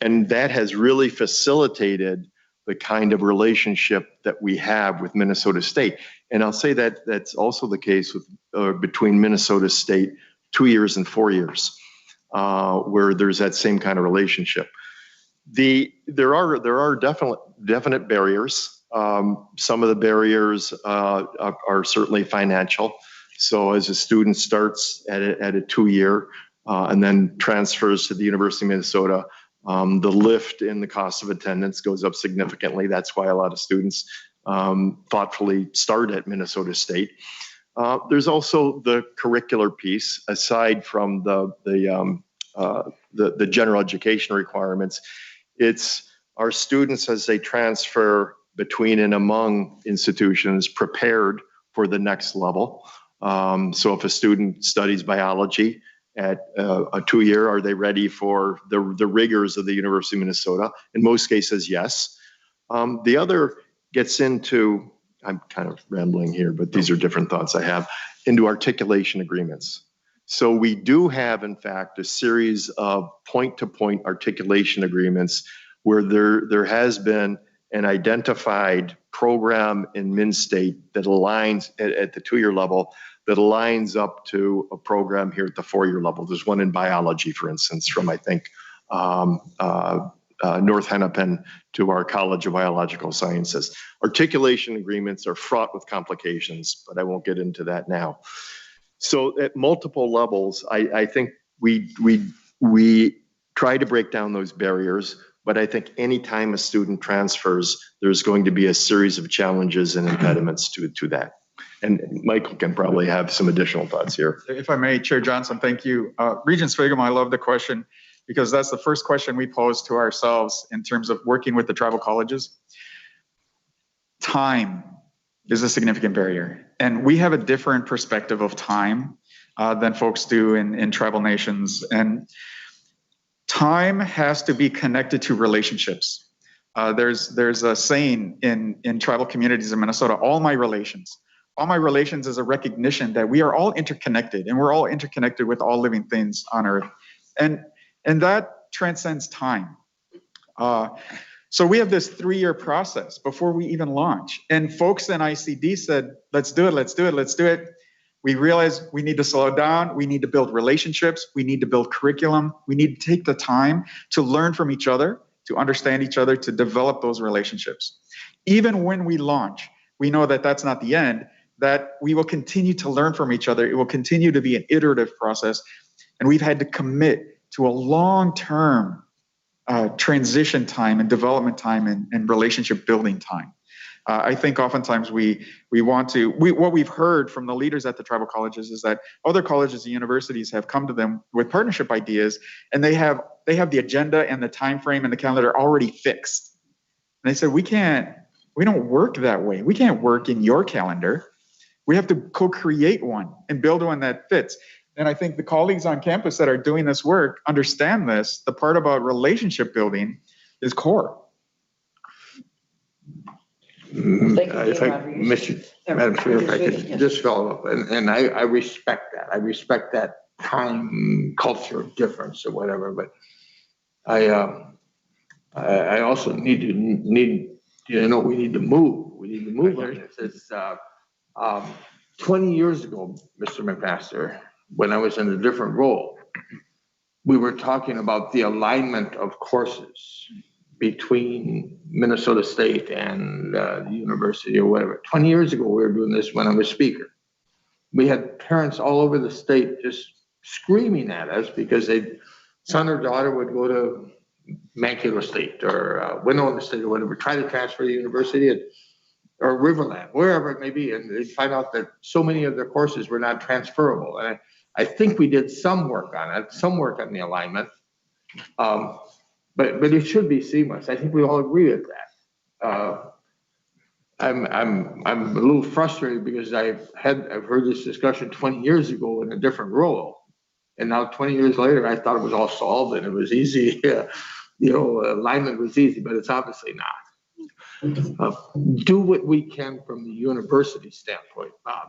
And that has really facilitated the kind of relationship that we have with Minnesota State. And I'll say that that's also the case with between Minnesota State 2 years and 4 years, where there's that same kind of relationship. There are definite barriers. Some of the barriers are certainly financial. So as a student starts at a 2-year and then transfers to the University of Minnesota, the lift in the cost of attendance goes up significantly. That's why a lot of students thoughtfully start at Minnesota State. There's also the curricular piece. Aside from the general education requirements, it's our students, as they transfer between and among institutions, prepared for the next level. So if a student studies biology at a 2-year, are they ready for the rigors of the University of Minnesota? In most cases, yes. The other gets into, I'm kind of rambling here, but these are different thoughts I have, into articulation agreements. So we do have, in fact, a series of point-to-point articulation agreements where there has been an identified program in MnState that aligns at the 2-year level, that aligns up to a program here at the 4-year level. There's one in biology, for instance, from, I think, North Hennepin to our College of Biological Sciences. Articulation agreements are fraught with complications, but I won't get into that now. So at multiple levels, I think we try to break down those barriers, but I think anytime a student transfers, there's going to be a series of challenges and impediments to that. And Michael can probably have some additional thoughts here. If I may, Chair Johnson, thank you. Regent Swigum, I love the question, because that's the first question we pose to ourselves in terms of working with the tribal colleges. Time is a significant barrier. And we have a different perspective of time than folks do in tribal nations. And time has to be connected to relationships. There's a saying in tribal communities in Minnesota, all my relations is a recognition that we are all interconnected, and we're all interconnected with all living things on earth. And that transcends time. So we have this 3-year process before we even launch. And folks in ICD said, let's do it. We realized we need to slow down. We need to build relationships. We need to build curriculum. We need to take the time to learn from each other, to understand each other, to develop those relationships. Even when we launch, we know that that's not the end, that we will continue to learn from each other. It will continue to be an iterative process. And we've had to commit to a long-term transition time and development time and relationship building time. I think oftentimes what we've heard from the leaders at the tribal colleges is that other colleges and universities have come to them with partnership ideas, and they have the agenda and the time frame and the calendar already fixed. And they said, we don't work that way. We can't work in your calendar. We have to co-create one and build one that fits. And I think the colleagues on campus that are doing this work understand this. The part about relationship building is core. Madam Chair, if I could just follow up, and I respect that. I respect that time culture of difference or whatever, but I also need to move. We need to move on this. 20 years ago, Mr. McMaster, when I was in a different role, we were talking about the alignment of courses between Minnesota State and the university or whatever. 20 years ago, we were doing this when I was speaker. We had parents all over the state just screaming at us because son or daughter would go to Mankato State or Winona State or whatever, try to transfer to university or Riverland, wherever it may be, and they'd find out that so many of their courses were not transferable. And I think we did some work on it, some work on the alignment. But it should be seamless. I think we all agree with that. I'm a little frustrated because I've heard this discussion 20 years ago in a different role, and now 20 years later, I thought it was all solved and it was easy. Alignment was easy, but it's obviously not. Do what we can from the university standpoint, Bob.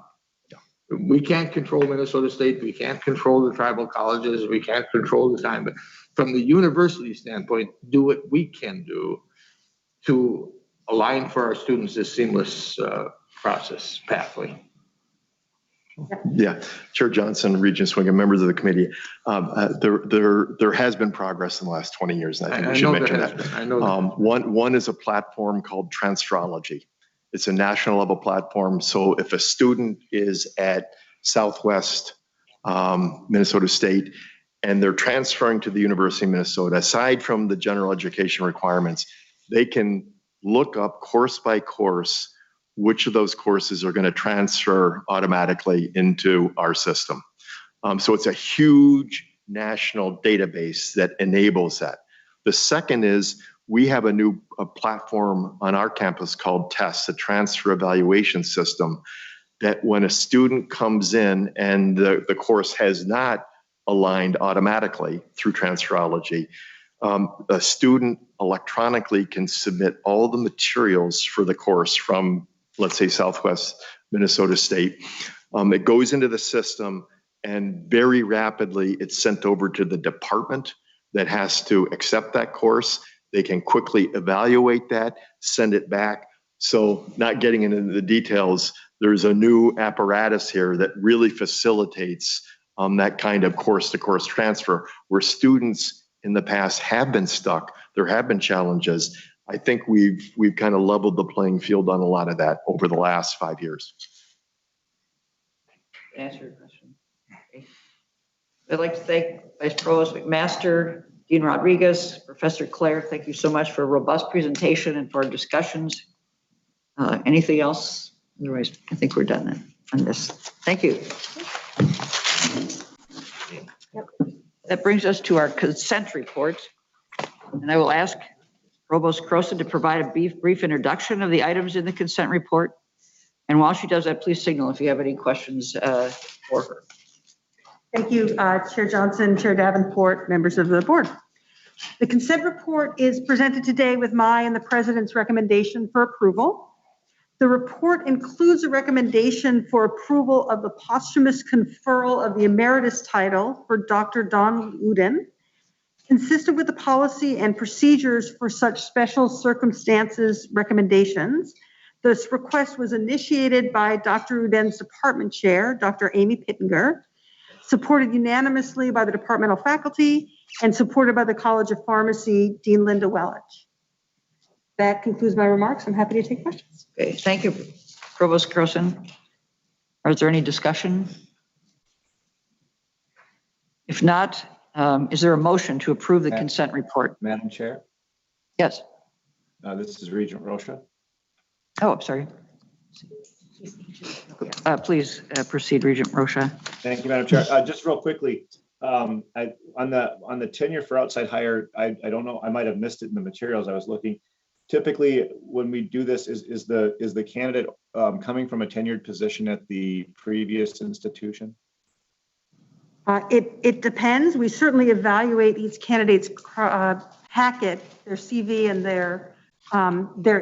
We can't control Minnesota State. We can't control the tribal colleges. We can't control the time, but from the university standpoint, do what we can do to align for our students this seamless process pathway. Yeah, Chair Johnson, Regent Swingen, members of the committee, there has been progress in the last 20 years, and I think we should mention that. I know that. One is a platform called Transferology. It's a national level platform. So if a student is at Southwest Minnesota State and they're transferring to the University of Minnesota, aside from the general education requirements, they can look up course by course which of those courses are going to transfer automatically into our system. So it's a huge national database that enables that. The second is we have a new platform on our campus called TESS, a transfer evaluation system, that when a student comes in and the course has not aligned automatically through Transferology, a student electronically can submit all the materials for the course from, let's say, Southwest Minnesota State. It goes into the system and very rapidly it's sent over to the department that has to accept that course. They can quickly evaluate that, send it back. So not getting into the details, there's a new apparatus here that really facilitates that kind of course-to-course transfer where students in the past have been stuck. There have been challenges. I think we've kind of leveled the playing field on a lot of that over the last 5 years. Answer your question. Okay. I'd like to thank Vice Provost McMaster, Dean Rodriguez, Professor Claire. Thank you so much for a robust presentation and for our discussions. Anything else? Otherwise, I think we're done then on this. Thank you. That brings us to our consent reports. And I will ask Provost Croson to provide a brief introduction of the items in the consent report And while she does that, please signal if you have any questions for her. Thank you, Chair Johnson, Chair Davenport, members of the board. The consent report is presented today with my and the president's recommendation for approval. The report includes a recommendation for approval of the posthumous conferral of the emeritus title for Dr. Don Uden, consistent with the policy and procedures for such special circumstances recommendations. This request was initiated by Dr. Uden's department chair, Dr. Amy Pittenger, supported unanimously by the departmental faculty, and supported by the College of Pharmacy, Dean Linda Wellich. That concludes my remarks. I'm happy to take questions. Okay, thank you, Provost Croson. Is there any discussion? If not, is there a motion to approve the consent report? Madam Chair, Yes. this is Regent Rocha. Oh, I'm sorry. Please proceed, Regent Rocha. Thank you, Madam Chair. Just real quickly, on the tenure for outside hire, I don't know, I might have missed it in the materials I was looking. Typically, when we do this, is the candidate coming from a tenured position at the previous institution? It depends. We certainly evaluate each candidate's packet, their CV and their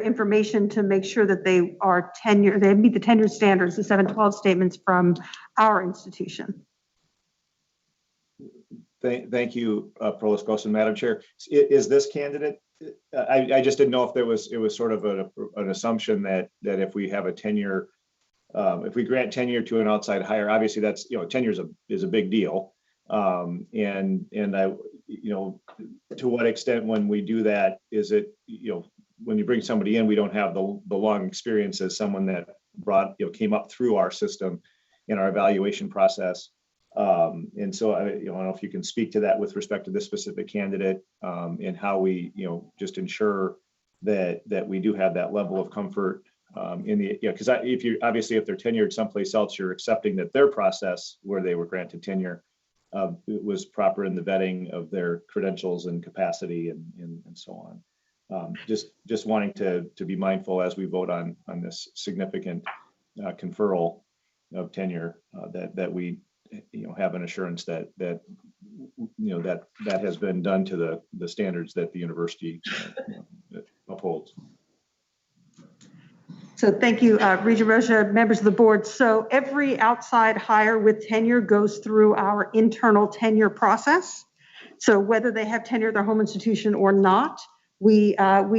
information to make sure that they are tenured, they meet the tenure standards, the 712 statements from our institution. Thank you, Provost Croson. Madam Chair, is this candidate, I just didn't know if it was sort of an assumption that if we have a tenure, if we grant tenure to an outside hire, obviously that's, tenure is a big deal. And I, to what extent when we do that, is it, when you bring somebody in, we don't have the long experience as someone that came up through our system in our evaluation process. And so I don't know if you can speak to that with respect to this specific candidate, and how we, just ensure that we do have that level of comfort in the, because if they're tenured someplace else, you're accepting that their process where they were granted tenure was proper in the vetting of their credentials and capacity and so on. Just wanting to be mindful as we vote on this significant conferral of tenure, that we have an assurance that has been done to the standards that the university upholds. So thank you, Regent Rocha, members of the board. So every outside hire with tenure goes through our internal tenure process. So whether they have tenure at their home institution or not, we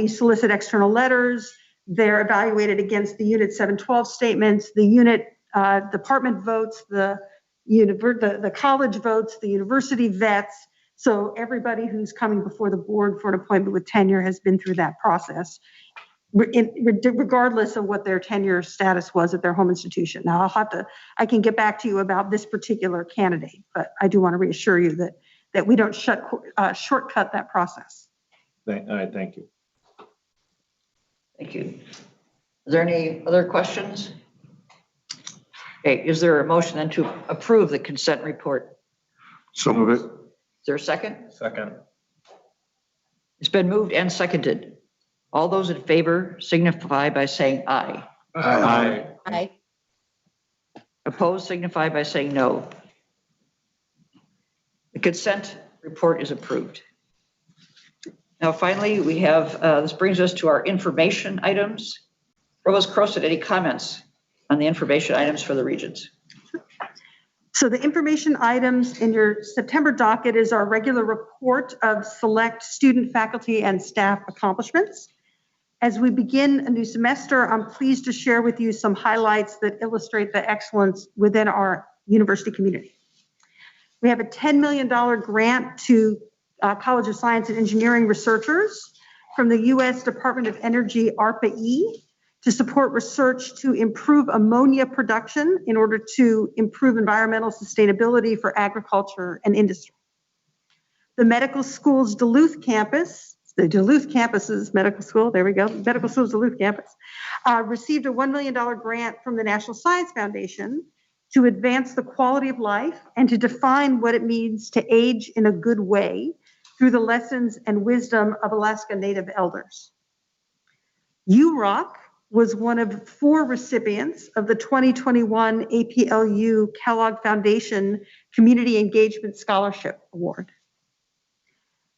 solicit external letters. They're evaluated against the Unit 712 statements. The unit department votes, the college votes, the university vets. So everybody who's coming before the board for an appointment with tenure has been through that process, regardless of what their tenure status was at their home institution. Now I can get back to you about this particular candidate, but I do want to reassure you that we don't shortcut that process. All right, thank you. Thank you. Is there any other questions? Okay, is there a motion then to approve the consent report? So move it. Is there a second? Second. It's been moved and seconded. All those in favor signify by saying aye. Aye. Aye. Opposed signify by saying no. The consent report is approved. Now, finally, we have, this brings us to our information items. Provost Croson, any comments on the information items for the regents? So the information items in your September docket is our regular report of select student, faculty, and staff accomplishments. As we begin a new semester, I'm pleased to share with you some highlights that illustrate the excellence within our university community. We have a $10 million grant to College of Science and Engineering researchers from the U.S. Department of Energy, ARPA-E, to support research to improve ammonia production in order to improve environmental sustainability for agriculture and industry. The medical school's Duluth campus, the Duluth campus's medical school, there we go, medical school's Duluth campus, received a $1 million grant from the National Science Foundation to advance the quality of life and to define what it means to age in a good way through the lessons and wisdom of Alaska Native elders. UROC was one of 4 recipients of the 2021 APLU Kellogg Foundation Community Engagement Scholarship Award.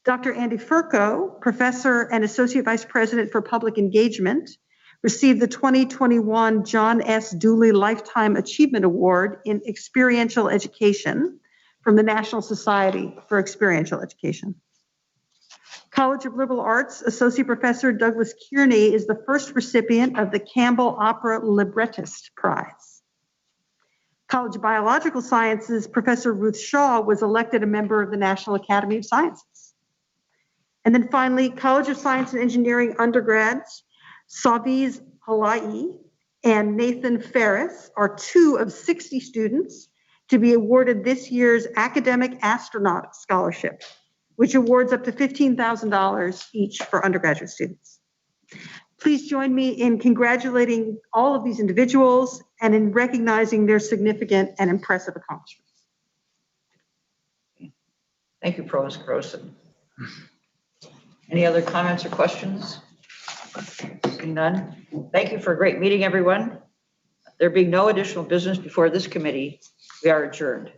Dr. Andy Furco, Professor and Associate Vice President for Public Engagement, received the 2021 John S. Dooley Lifetime Achievement Award in Experiential Education from the National Society for Experiential Education. College of Liberal Arts Associate Professor Douglas Kearney is the first recipient of the Campbell Opera Librettist Prize. College of Biological Sciences Professor Ruth Shaw was elected a member of the National Academy of Sciences. And then finally, College of Science and Engineering undergrads Saviz Halai and Nathan Ferris are 2 of 60 students to be awarded this year's Academic Astronaut Scholarship, which awards up to $15,000 each for undergraduate students. Please join me in congratulating all of these individuals and in recognizing their significant and impressive accomplishments. Thank you, Provost Croson. Any other comments or questions? Seeing none. Thank you for a great meeting, everyone. There being no additional business before this committee, we are adjourned.